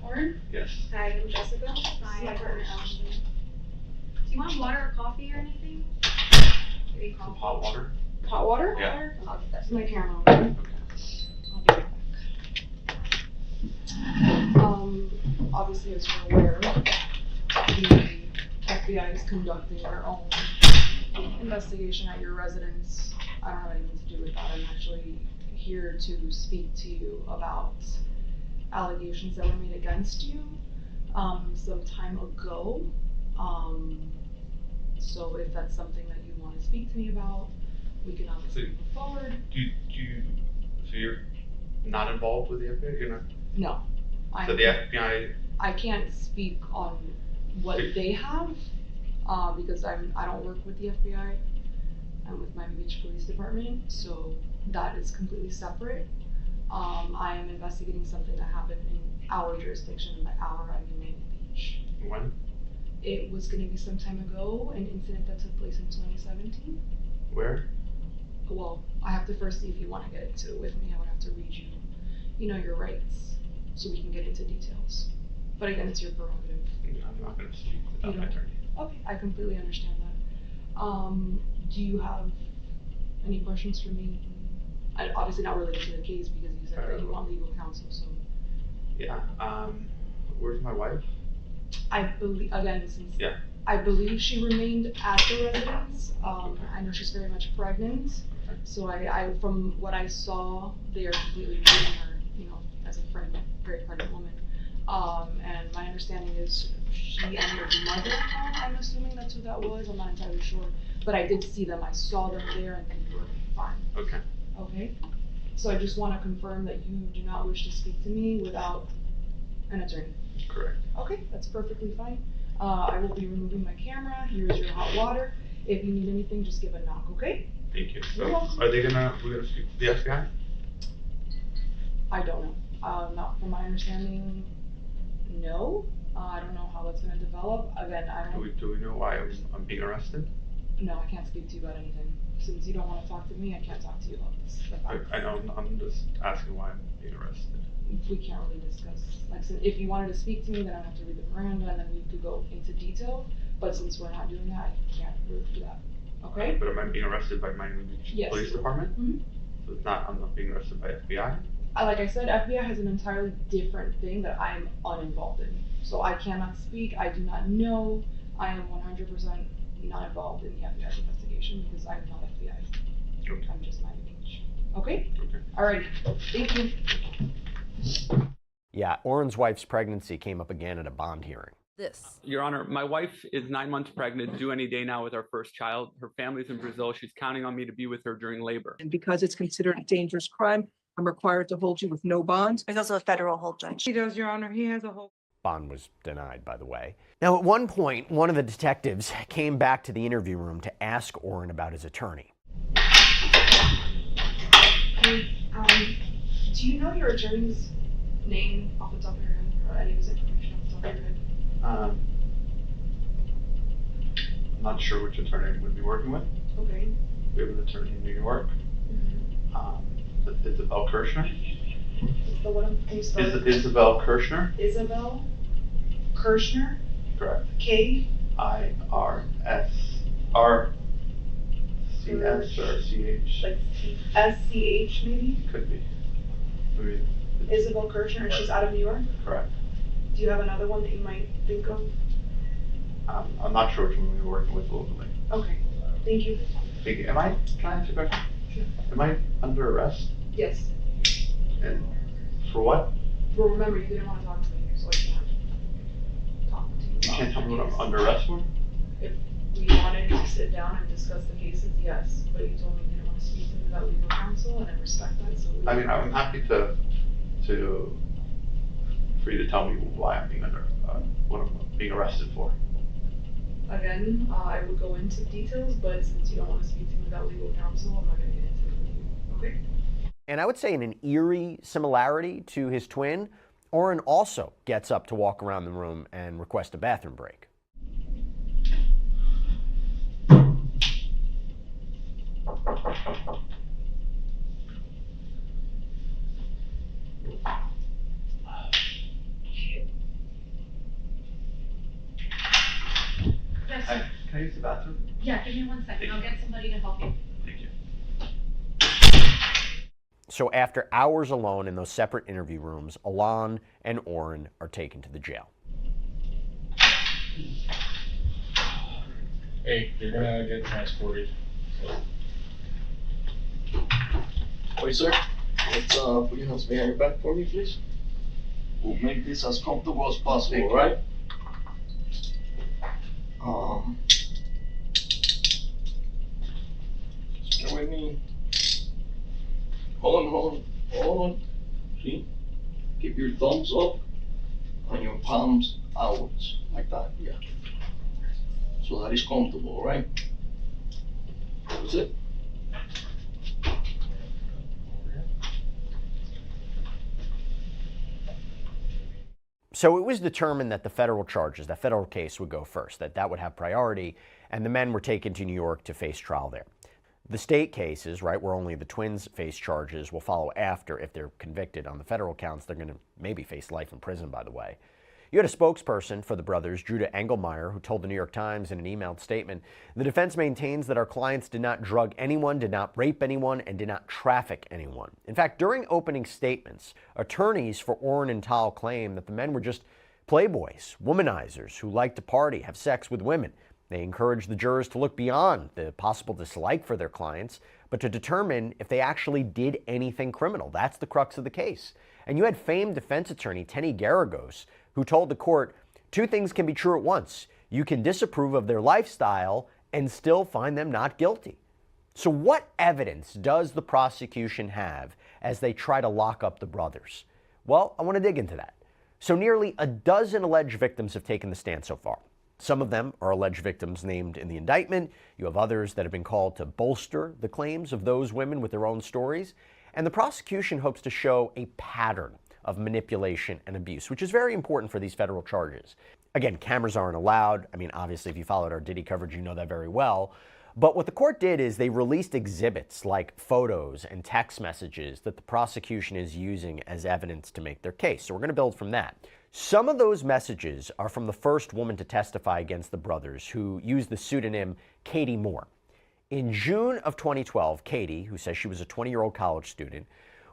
Oren? Yes. Hi, I'm Jessica. Hi, my partner Ashley. Do you want water or coffee or anything? Maybe coffee. Hot water? Hot water? Yeah. Water? Oh, that's my camera. Okay. I'll be right back. Obviously, as you're aware, the FBI is conducting their own investigation at your residence. I don't have anything to do with that. I'm actually here to speak to you about allegations that were made against you some time ago. So if that's something that you want to speak to me about, we can obviously move forward. So you're not involved with the FBI? You're not? No. So the FBI? I can't speak on what they have because I don't work with the FBI. I'm with Miami Beach Police Department, so that is completely separate. I am investigating something that happened in our jurisdiction, and by our, I mean Miami Beach. When? It was going to be some time ago, an incident that took place in 2017. Where? Well, I have to first see if you want to get into it with me. I would have to read you, your rights, so we can get into details. But again, it's your prerogative. I'm not going to speak without my attorney. Okay, I completely understand that. Do you have any questions for me? Obviously not related to the case because you said that you want legal counsel, so. Yeah, where's my wife? I believe, again, since Yeah. I believe she remained at the residence. I know she's very much pregnant, Okay. so I from what I saw, they are completely treating her, as a friend, very pregnant woman. And my understanding is she and her mother-in-law, I'm assuming that's who that was, I'm not entirely sure. But I did see them, I saw them there and they were fine. Okay. Okay? So I just want to confirm that you do not wish to speak to me without an attorney. Correct. Okay, that's perfectly fine. I will be removing my camera. Here's your hot water. If you need anything, just give a knock, okay? Thank you. You're So, welcome. we're gonna speak to the FBI? I don't know. Not from my understanding, no. I don't know how that's gonna develop. Again, I don't. Do we know why I'm being arrested? No, I can't speak to you about anything. Since you don't want to talk to me, I can't talk to you about this. I know, I'm just asking why I'm being arrested. We can't really discuss. Like, so if you wanted to speak to me, then I'd have to read the Miranda, and then we could go into detail. But since we're not doing that, I can't really do that. Okay? But am I being arrested by Miami Beach Yes. Police Department? Mhm. So I'm not being arrested by FBI? Like I said, FBI has an entirely different thing that I'm uninvolved in. So I cannot speak. I do not know. I am 100% not involved in the FBI's investigation because I'm not FBI. Okay. I'm just Miami Beach. Okay? Okay. Alrighty. Thank you. Yeah, Oren's wife's pregnancy came up again at a bond hearing. This. Your Honor, my wife is 9 months pregnant, due any day now with our first child. Her family's in Brazil. She's counting on me to be with her during labor. And because it's considered a dangerous crime, I'm required to hold you with no bond. There's also a federal hold judge. He does, Your Honor. He has a hold. Bond was denied, by the way. Now, at one point, one of the detectives came back to the interview room to ask Oren about his attorney. Hey, do you know your attorney's name off the top of your head, or any of his information off the top of your head? I'm not sure which attorney would be working with. Okay. We have an attorney in New York. Isabel Kirshner. Is the one? Can you spell it? Isabel Kirshner. Isabel Kirshner. Correct. K. IRSR. CS or CH? Like SCH maybe? Could be. Maybe. Isabel Kirchner, and she's out of New York? Correct. Do you have another one that you might think of? I'm not sure which one we were working with locally. Okay, thank you. Can I ask you a question? Sure. Am I under arrest? Yes. And for what? Well, remember, you didn't want to talk to me, so I can't talk to you. You can't tell me what I'm under arrest for? If we wanted to sit down and discuss the cases, yes, but you told me you didn't want to speak to me without legal counsel, and I respect that, so. I mean, I'm happy for you to tell me why I'm being what I'm being arrested for. Again, I would go into details, but since you don't want to speak to me without legal counsel, I'm not going to get into it with you, okay? And I would say in an eerie similarity to his twin, Oren also gets up to walk around the room and request a bathroom break. Hi, can I use the bathroom? Yeah, give me 1 second. I'll get somebody to help you. Thank you. So after hours alone in those separate interview rooms, Alon and Oren are taken to the jail. Hey, you're gonna get transported. Wait, sir. Let's put your hands behind your back for me, please. We'll make this as comfortable as possible, all right? Stay with me. Hold on. See? Keep your thumbs up and your palms outwards, like that, yeah. So that is comfortable, all right? That's it. So it was determined that the federal charges, that federal case would go first, that would have priority, and the men were taken to New York to face trial there. The state cases, right, where only the twins face charges, will follow after. If they're convicted on the federal counts, they're going to maybe face life in prison, by the way. You had a spokesperson for the brothers, Judah Engelmeyer, who told the New York Times in an emailed statement, "The defense maintains that our clients did not drug anyone, did not rape anyone, and did not traffic anyone." In fact, during opening statements, attorneys for Oren and Tal claim that the men were just playboys, womanizers who like to party, have sex with women. They encouraged the jurors to look beyond the possible dislike for their clients, but to determine if they actually did anything criminal. That's the crux of the case. And you had famed defense attorney Tenny Garagos, who told the court, two things can be true at once. You can disapprove of their lifestyle and still find them not guilty. So what evidence does the prosecution have as they try to lock up the brothers? Well, I want to dig into that. So nearly a dozen alleged victims have taken the stand so far. Some of them are alleged victims named in the indictment. You have others that have been called to bolster the claims of those women with their own stories. And the prosecution hopes to show a pattern of manipulation and abuse, which is very important for these federal charges. Again, cameras aren't allowed. I mean, obviously, if you followed our Diddy coverage, you know that very well. But what the court did is they released exhibits like photos and text messages that the prosecution is using as evidence to make their case. So we're going to build from that. Some of those messages are from the first woman to testify against the brothers, who used the pseudonym Katie Moore. In June of 2012, Katie, who says she was a 20-year-old college student,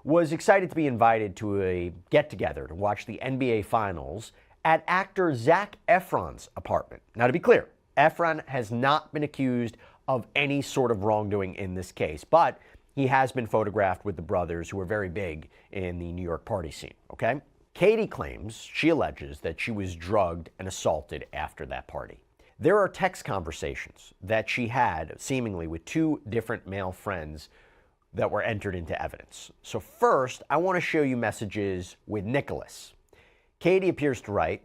was excited to be invited to a get-together to watch the NBA Finals at actor Zac Efron's apartment. Now, to be clear, Efron has not been accused of any sort of wrongdoing in this case, but he has been photographed with the brothers, who are very big in the New York party scene, okay? Katie claims, she alleges, that she was drugged and assaulted after that party. There are text conversations that she had, seemingly, with two different male friends that were entered into evidence. So first, I want to show you messages with Nicholas. Katie appears to write,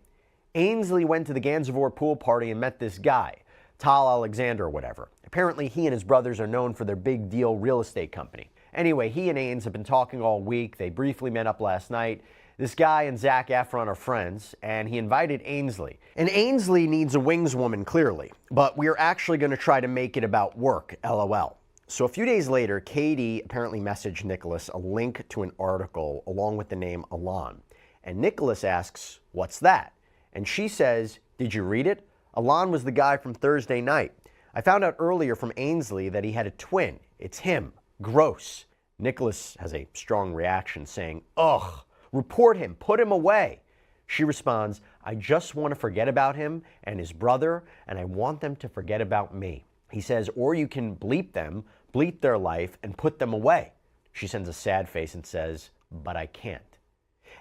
"Ainsley went to the Gansevoort pool party and met this guy, Tal Alexander or whatever. Apparently he and his brothers are known for their big deal real estate company. Anyway, he and Ains have been talking all week. They briefly met up last night. This guy and Zac Efron are friends, and he invited Ainsley. And Ainsley needs a wings woman, clearly, but we're actually going to try to make it about work, LOL." So a few days later, Katie apparently messaged Nicholas a link to an article along with the name Alon. And Nicholas asks, "What's that?" And she says, "Did you read it? Alon was the guy from Thursday night. I found out earlier from Ainsley that he had a twin. It's him. Gross. Nicholas has a strong reaction saying, ugh, report him, put him away. She responds, I just want to forget about him and his brother, and I want them to forget about me. He says, or you can bleep them, bleep their life, and put them away. She sends a sad face and says, but I can't.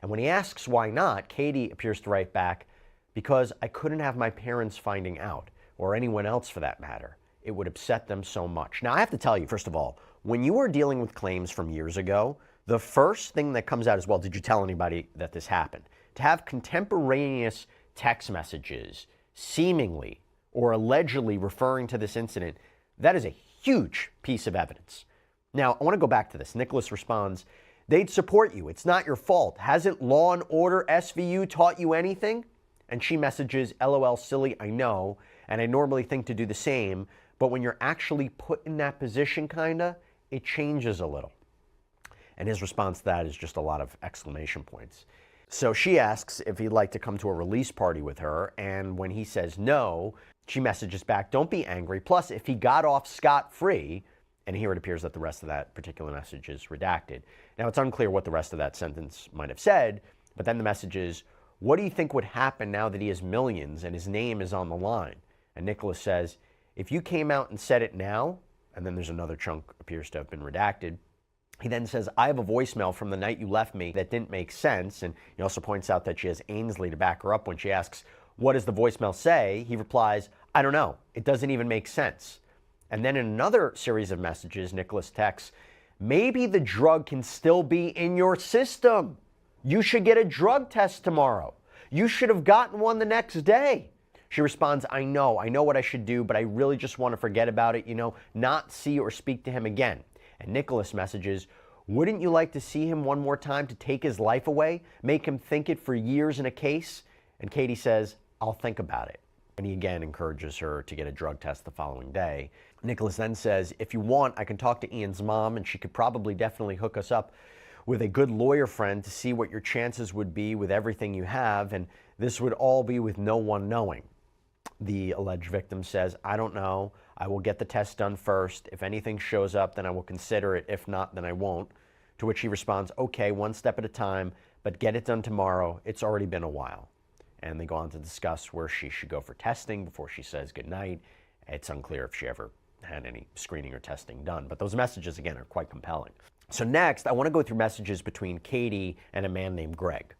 And when he asks why not, Katie appears to write back, because I couldn't have my parents finding out, or anyone else for that matter. It would upset them so much. Now, I have to tell you, first of all, when you are dealing with claims from years ago, the first thing that comes out is, well, did you tell anybody that this happened? To have contemporaneous text messages seemingly or allegedly referring to this incident, that is a huge piece of evidence. Now, I want to go back to this. Nicholas responds, they'd support you. It's not your fault. Hasn't Law and Order SVU taught you anything? And she messages, LOL, silly, I know, and I normally think to do the same, but when you're actually put in that position, kinda, it changes a little. And his response to that is just a lot of exclamation points. So she asks if he'd like to come to a release party with her, and when he says no, she messages back, don't be angry. Plus, if he got off scot-free, and here it appears that the rest of that particular message is redacted. Now, it's unclear what the rest of that sentence might have said, but then the message is, what do you think would happen now that he has millions and his name is on the line? And Nicholas says, if you came out and said it now, and then there's another chunk appears to have been redacted. He then says, I have a voicemail from the night you left me that didn't make sense. And he also points out that she has Ainsley to back her up when she asks, what does the voicemail say? He replies, I don't know. It doesn't even make sense. And then in another series of messages, Nicholas texts, maybe the drug can still be in your system. You should get a drug test tomorrow. You should have gotten one the next day. She responds, I know what I should do, but I really just want to forget about it, not see or speak to him again. And Nicholas messages, wouldn't you like to see him one more time to take his life away, make him think it for years in a case? And Katie says, I'll think about it. And he again encourages her to get a drug test the following day. Nicholas then says, if you want, I can talk to Ian's mom, and she could probably definitely hook us up with a good lawyer friend to see what your chances would be with everything you have, and this would all be with no one knowing. The alleged victim says, I don't know. I will get the test done first. If anything shows up, then I will consider it. If not, then I won't. To which he responds, okay, one step at a time, but get it done tomorrow. It's already been a while. And they go on to discuss where she should go for testing before she says goodnight. It's unclear if she ever had any screening or testing done, but those messages, again, are quite compelling. So next, I want to go through messages between Katie and a man named Greg.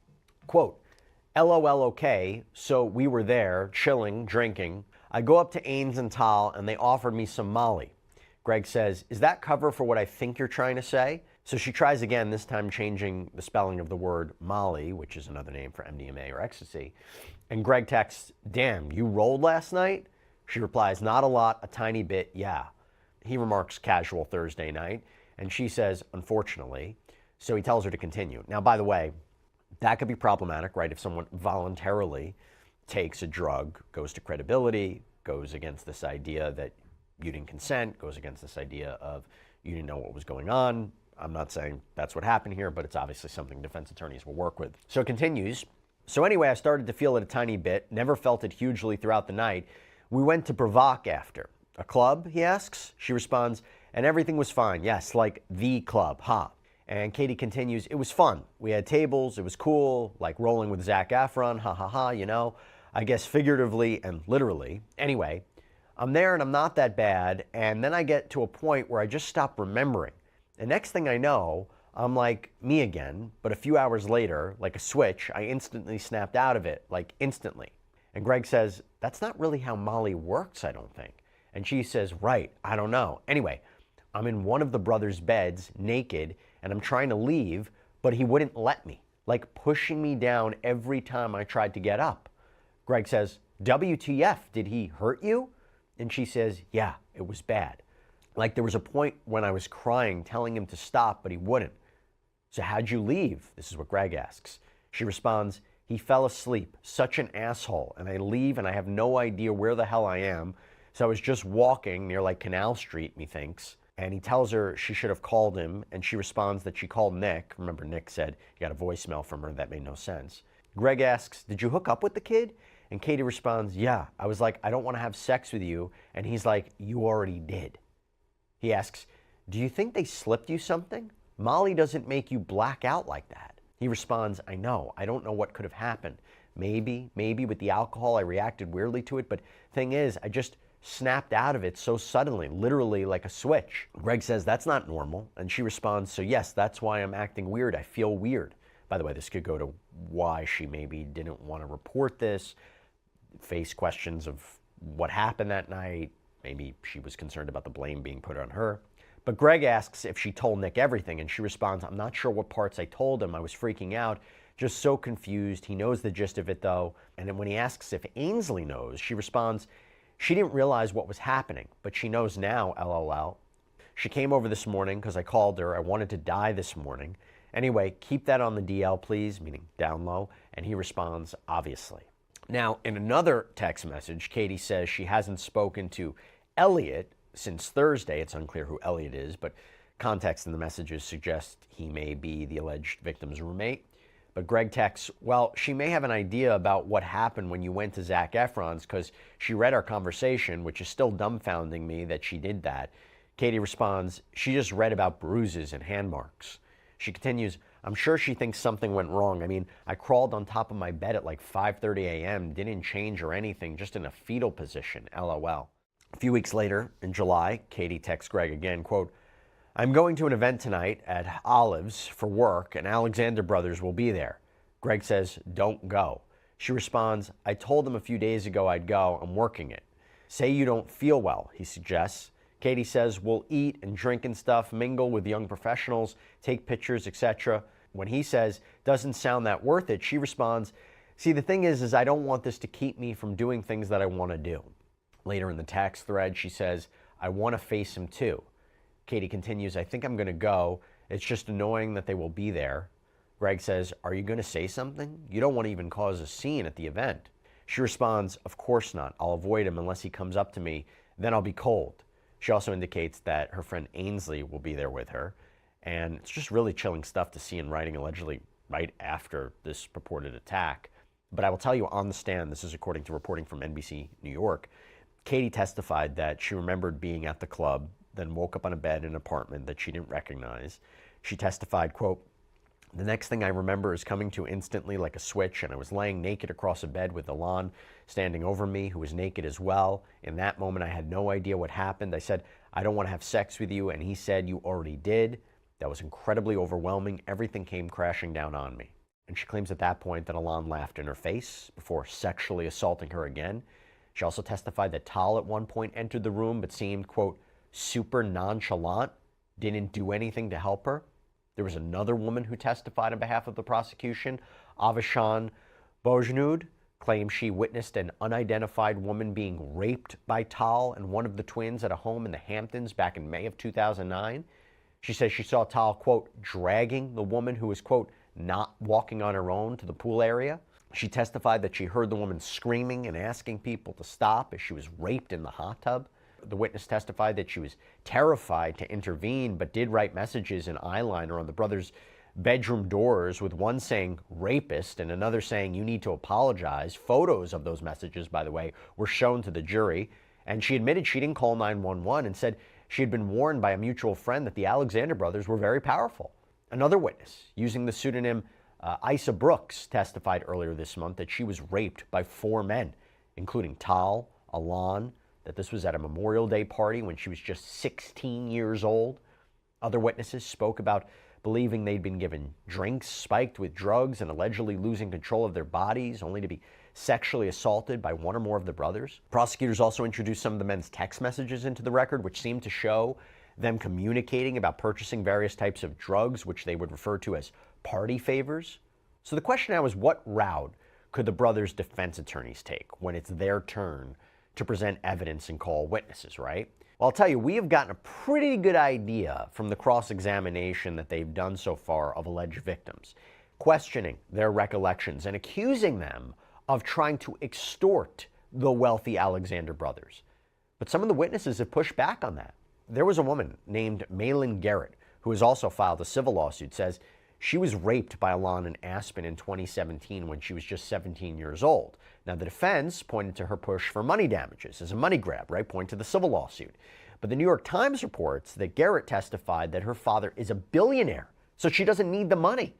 Quote, LOL, okay, so we were there, chilling, drinking. I go up to Ains and Tal, and they offered me some Molly. Greg says, is that cover for what I think you're trying to say? So she tries again, this time changing the spelling of the word Molly, which is another name for MDMA or ecstasy. And Greg texts, damn, you rolled last night? She replies, not a lot, a tiny bit, yeah. He remarks, casual Thursday night. And she says, unfortunately. So he tells her to continue. Now, by the way, that could be problematic, right? If someone voluntarily takes a drug, goes to credibility, goes against this idea that you didn't consent, goes against this idea of you didn't know what was going on. I'm not saying that's what happened here, but it's obviously something defense attorneys will work with. So it continues. So anyway, I started to feel it a tiny bit, never felt it hugely throughout the night. We went to Bravac after. A club, he asks? She responds, and everything was fine. Yes, like the club, ha. And Katie continues, it was fun. We had tables, it was cool, like rolling with Zac Efron, ha ha ha, I guess figuratively and literally. Anyway, I'm there and I'm not that bad, and then I get to a point where I just stop remembering. And next thing I know, I'm like me again, but a few hours later, like a switch, I instantly snapped out of it, like instantly. And Greg says, that's not really how Molly works, I don't think. And she says, right, I don't know. Anyway, I'm in one of the brothers' beds, naked, and I'm trying to leave, but he wouldn't let me, like pushing me down every time I tried to get up. Greg says, WTF, did he hurt you? And she says, yeah, it was bad. Like there was a point when I was crying, telling him to stop, but he wouldn't. So how'd you leave? This is what Greg asks. She responds, he fell asleep, such an asshole, and I leave and I have no idea where the hell I am. So I was just walking near like Canal Street, methinks. And he tells her she should have called him, and she responds that she called Nick. Remember, Nick said he got a voicemail from her that made no sense. Greg asks, did you hook up with the kid? And Katie responds, yeah. I was like, I don't want to have sex with you. And he's like, you already did. He asks, do you think they slipped you something? Molly doesn't make you black out like that. He responds, I know. I don't know what could have happened. Maybe with the alcohol I reacted weirdly to it, but thing is, I just snapped out of it so suddenly, literally like a switch. Greg says, that's not normal. And she responds, so yes, that's why I'm acting weird. I feel weird. By the way, this could go to why she maybe didn't want to report this, face questions of what happened that night. Maybe she was concerned about the blame being put on her. But Greg asks if she told Nick everything, and she responds, I'm not sure what parts I told him. I was freaking out, just so confused. He knows the gist of it, though. And then when he asks if Ainsley knows, she responds, she didn't realize what was happening, but she knows now, LOL. She came over this morning because I called her. I wanted to die this morning. Anyway, keep that on the DL, please, meaning down low. And he responds, obviously. Now, in another text message, Katie says she hasn't spoken to Elliot since Thursday. It's unclear who Elliot is, but context in the messages suggests he may be the alleged victim's roommate. But Greg texts, well, she may have an idea about what happened when you went to Zac Efron's because she read our conversation, which is still dumbfounding me that she did that. Katie responds, she just read about bruises and hand marks. She continues, I'm sure she thinks something went wrong. I mean, I crawled on top of my bed at like 5:30 a.m., didn't change or anything, just in a fetal position, LOL. A few weeks later, in July, Katie texts Greg again, quote, I'm going to an event tonight at Olive's for work, and Alexander Brothers will be there. Greg says, don't go. She responds, I told him a few days ago I'd go. I'm working it. Say you don't feel well, he suggests. Katie says, we'll eat and drink and stuff, mingle with young professionals, take pictures, etc. When he says, doesn't sound that worth it, she responds, see, the thing is I don't want this to keep me from doing things that I want to do. Later in the text thread, she says, I want to face him too. Katie continues, I think I'm going to go. It's just annoying that they will be there. Greg says, are you going to say something? You don't want to even cause a scene at the event. She responds, of course not. I'll avoid him unless he comes up to me. Then I'll be cold. She also indicates that her friend Ainsley will be there with her. And it's just really chilling stuff to see in writing, allegedly right after this purported attack. But I will tell you on the stand, this is according to reporting from NBC New York, Katie testified that she remembered being at the club, then woke up on a bed in an apartment that she didn't recognize. She testified, quote, the next thing I remember is coming to instantly like a switch, and I was laying naked across a bed with Alon standing over me, who was naked as well. In that moment, I had no idea what happened. I said, I don't want to have sex with you, and he said, you already did. That was incredibly overwhelming. Everything came crashing down on me. And she claims at that point that Alon laughed in her face before sexually assaulting her again. She also testified that Tal at one point entered the room but seemed, quote, super nonchalant, didn't do anything to help her. There was another woman who testified on behalf of the prosecution. Avashan Bojnud claims she witnessed an unidentified woman being raped by Tal and one of the twins at a home in the Hamptons back in May of 2009. She says she saw Tal, quote, dragging the woman who was, quote, not walking on her own to the pool area. She testified that she heard the woman screaming and asking people to stop as she was raped in the hot tub. The witness testified that she was terrified to intervene, but did write messages in eyeliner on the brothers' bedroom doors, with one saying rapist and another saying you need to apologize. Photos of those messages, by the way, were shown to the jury. And she admitted she didn't call 911 and said she had been warned by a mutual friend that the Alexander brothers were very powerful. Another witness, using the pseudonym Isa Brooks, testified earlier this month that she was raped by 4 men, including Tal, Alon, that this was at a Memorial Day party when she was just 16 years old. Other witnesses spoke about believing they'd been given drinks spiked with drugs and allegedly losing control of their bodies, only to be sexually assaulted by one or more of the brothers. Prosecutors also introduced some of the men's text messages into the record, which seemed to show them communicating about purchasing various types of drugs, which they would refer to as party favors. So the question now is, what route could the brothers' defense attorneys take when it's their turn to present evidence and call witnesses, right? Well, I'll tell you, we have gotten a pretty good idea from the cross-examination that they've done so far of alleged victims, questioning their recollections and accusing them of trying to extort the wealthy Alexander brothers. But some of the witnesses have pushed back on that. There was a woman named Malin Garrett, who has also filed a civil lawsuit, says She was raped by Alon in Aspen in 2017 when she was just 17 years old. Now, the defense pointed to her push for money damages as a money grab, right? Point to the civil lawsuit. But the New York Times reports that Garrett testified that her father is a billionaire, so she doesn't need the money.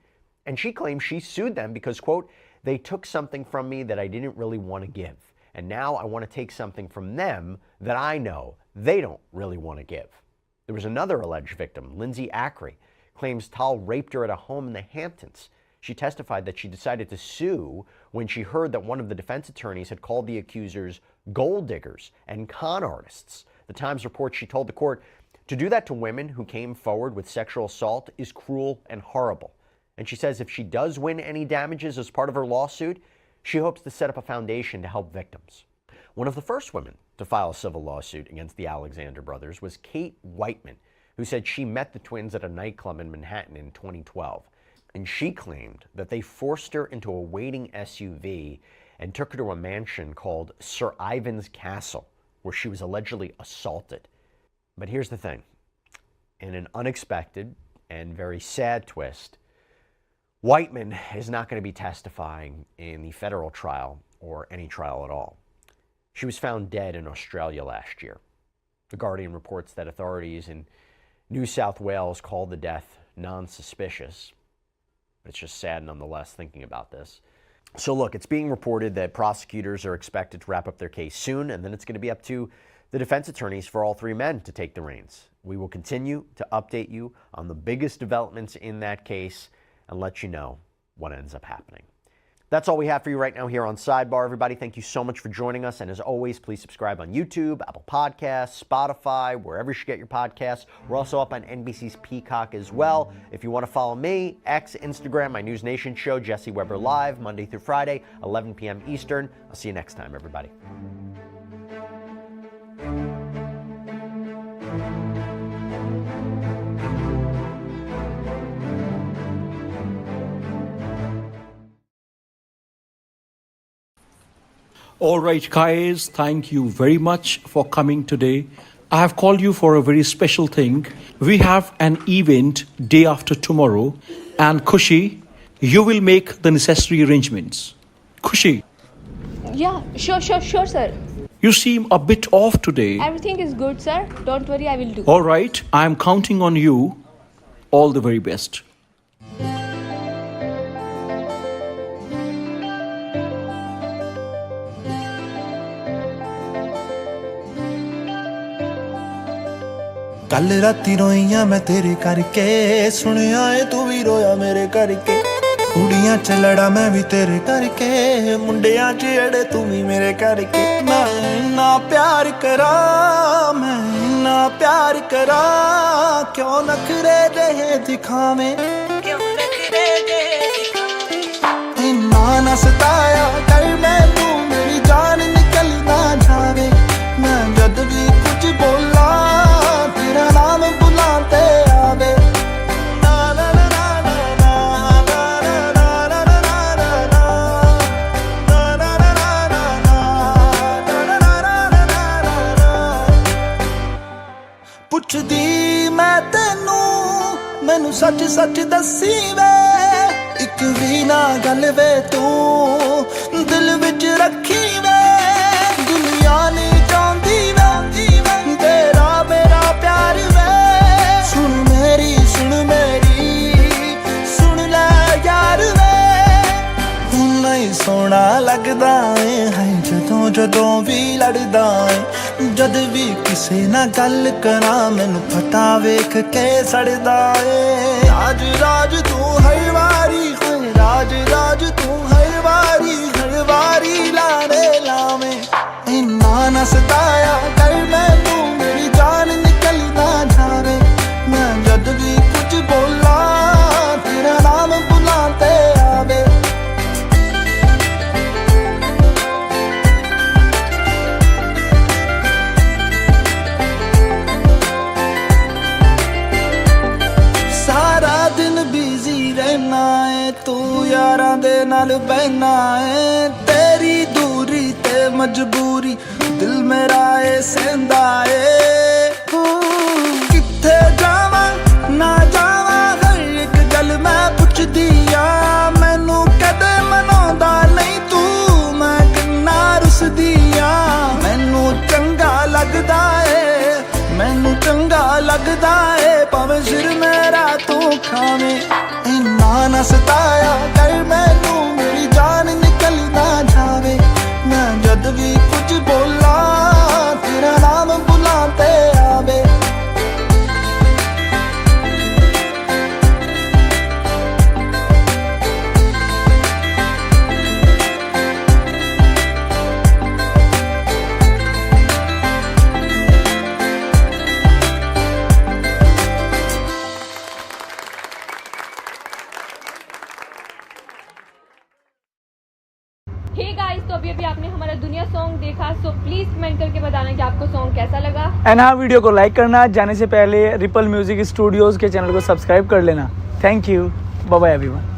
And she claims she sued them because, quote, they took something from me that I didn't really want to give. And now I want to take something from them that I know they don't really want to give. There was another alleged victim, Lindsay Ackrey, claims Tal raped her at a home in the Hamptons. She testified that she decided to sue when she heard that one of the defense attorneys had called the accusers gold diggers and con artists. The Times reports she told the court, to do that to women who came forward with sexual assault is cruel and horrible. And she says if she does win any damages as part of her lawsuit, she hopes to set up a foundation to help victims. One of the first women to file a civil lawsuit against the Alexander brothers was Kate Whiteman, who said she met the twins at a nightclub in Manhattan in 2012. And she claimed that they forced her into a waiting SUV and took her to a mansion called Sir Ivan's Castle, where she was allegedly assaulted. But here's the thing. In an unexpected and very sad twist, Whiteman is not going to be testifying in the federal trial or any trial at all. She was found dead in Australia last year. The Guardian reports that authorities in New South Wales called the death non-suspicious. It's just sad nonetheless thinking about this. So look, it's being reported that prosecutors are expected to wrap up their case soon, and then it's going to be up to the defense attorneys for all three men to take the reins. We will continue to update you on the biggest developments in that case and let you know what ends up happening. That's all we have for you right now here on Sidebar, everybody. Thank you so much for joining us. And as always, please subscribe on YouTube, Apple Podcasts, Spotify, wherever you get your podcasts. We're also up on NBC's Peacock as well. If you want to follow me, X, Instagram, my News Nation show, Jesse Weber Live, Monday through Friday, 11 p.m. Eastern. I'll see you next time, everybody. All right, guys, thank you very much for coming today. I have called you for a very special thing. We have an event day after tomorrow, and Khushi, you will make the necessary arrangements. Khushi. Yeah, sure, sir. You seem a bit off today. Everything is good, sir. Don't worry, I will do. All right, I am counting on you. All the very best. ਕੱਲ ਰਾਤੀ ਰੋਈਆਂ ਮੈਂ ਤੇਰੇ ਕਰਕੇ ਸੁਣਿਆ ਏ ਤੂੰ ਵੀ ਰੋਇਆ ਮੇਰੇ ਕਰਕੇ ਕੁੜੀਆਂ ਚ ਲੜਾ ਮੈਂ ਵੀ ਤੇਰੇ ਕਰਕੇ ਮੁੰਡਿਆਂ ਚ ਅੜੇ ਤੂੰ ਵੀ ਮੇਰੇ ਕਰਕੇ ਮੈਂ ਨਾ ਪਿਆਰ ਕਰਾਂ ਮੈਂ ਨਾ ਪਿਆਰ ਕਰਾਂ ਕਿਉਂ ਨਖਰੇ ਦੇ ਦਿਖਾਵੇਂ ਇੰਨਾ ਨਾ ਸਤਾਇਆ ਕਰ ਮੈਨੂੰ ਮੇਰੀ ਜਾਨ ਨਿਕਲ ਨਾ ਜਾਵੇ ਮੈਂ ਜਦ ਵੀ ਕੁਝ ਬੋਲਾਂ ਤੇਰਾ ਨਾਮ ਬੁਲਾਂ ਤੇ ਆਵੇ ਪੁੱਛਦੀ ਮੈਂ ਤੈਨੂੰ ਮੈਨੂੰ ਸੱਚ ਸੱਚ ਦੱਸੀ ਵੇ ਇੱਕ ਵੀ ਨਾ ਗੱਲ ਵੇ ਤੂੰ ਦਿਲ ਵਿੱਚ ਰੱਖੀ ਵੇ ਦੁਨੀਆ ਨਹੀਂ ਚਾਹੁੰਦੀ ਵੇ ਤੇਰਾ ਮੇਰਾ ਪਿਆਰ ਵੇ ਸੁਣ ਮੇਰੀ ਸੁਣ ਲੈ ਯਾਰ ਵੇ ਤੂੰ ਨਹੀਂ ਸੋਹਣਾ ਲੱਗਦਾ ਏ ਹੈ ਜਦੋਂ ਵੀ ਲੜਦਾ ਏ ਜਦ ਵੀ ਕਿਸੇ ਨਾਲ ਗੱਲ ਕਰਾਂ ਮੈਨੂੰ ਪਤਾ ਵੇਖ ਕੇ ਸੜਦਾ ਏ ਰਾਜ ਤੂੰ ਹਰ ਵਾਰੀ ਹੋਏ ਰਾਜ ਤੂੰ ਹਰ ਵਾਰੀ ਲਾਵੇਂ ਇੰਨਾ ਨਾ ਸਤਾਇਆ ਕਰ ਮੈਨੂੰ ਮੇਰੀ ਜਾਨ ਨਿਕਲ ਨਾ ਜਾਵੇ ਮੈਂ ਜਦ ਵੀ ਕੁਝ ਬੋਲਾਂ ਤੇਰਾ ਨਾਮ ਬੁਲਾਂ ਤੇ ਆਵੇ ਸਾਰਾ ਦਿਨ ਬਿਜ਼ੀ ਰਹਿਣਾ ਏ ਤੂੰ ਯਾਰਾਂ ਦੇ ਨਾਲ ਬਹਿਣਾ ਏ ਤੇਰੀ ਦੂਰੀ ਤੇ ਮਜਬੂਰੀ ਦਿਲ ਮੇਰਾ ਏ ਸਹਿੰਦਾ ਏ ਕਿੱਥੇ ਜਾਵਾਂ ਨਾ ਜਾਵਾਂ ਹਰ ਇੱਕ ਗੱਲ ਮੈਂ ਪੁੱਛ लगदा है भावें सिर मेरा तू खावे इन्ना ना सताया कर मैनू मेरी जान निकल ना जावे मैं जद भी कुछ बोला तेरा नाम बुलाते आवे हे गाइस, तो अभी आपने हमारा दुनिया सॉन्ग देखा, सो प्लीज कमेंट करके बताना कि आपको सॉन्ग कैसा लगा। एंड हाँ, वीडियो को लाइक करना, जाने से पहले रिपल म्यूजिक स्टूडियोज के चैनल को सब्सक्राइब कर लेना। Thank you, bye bye everyone.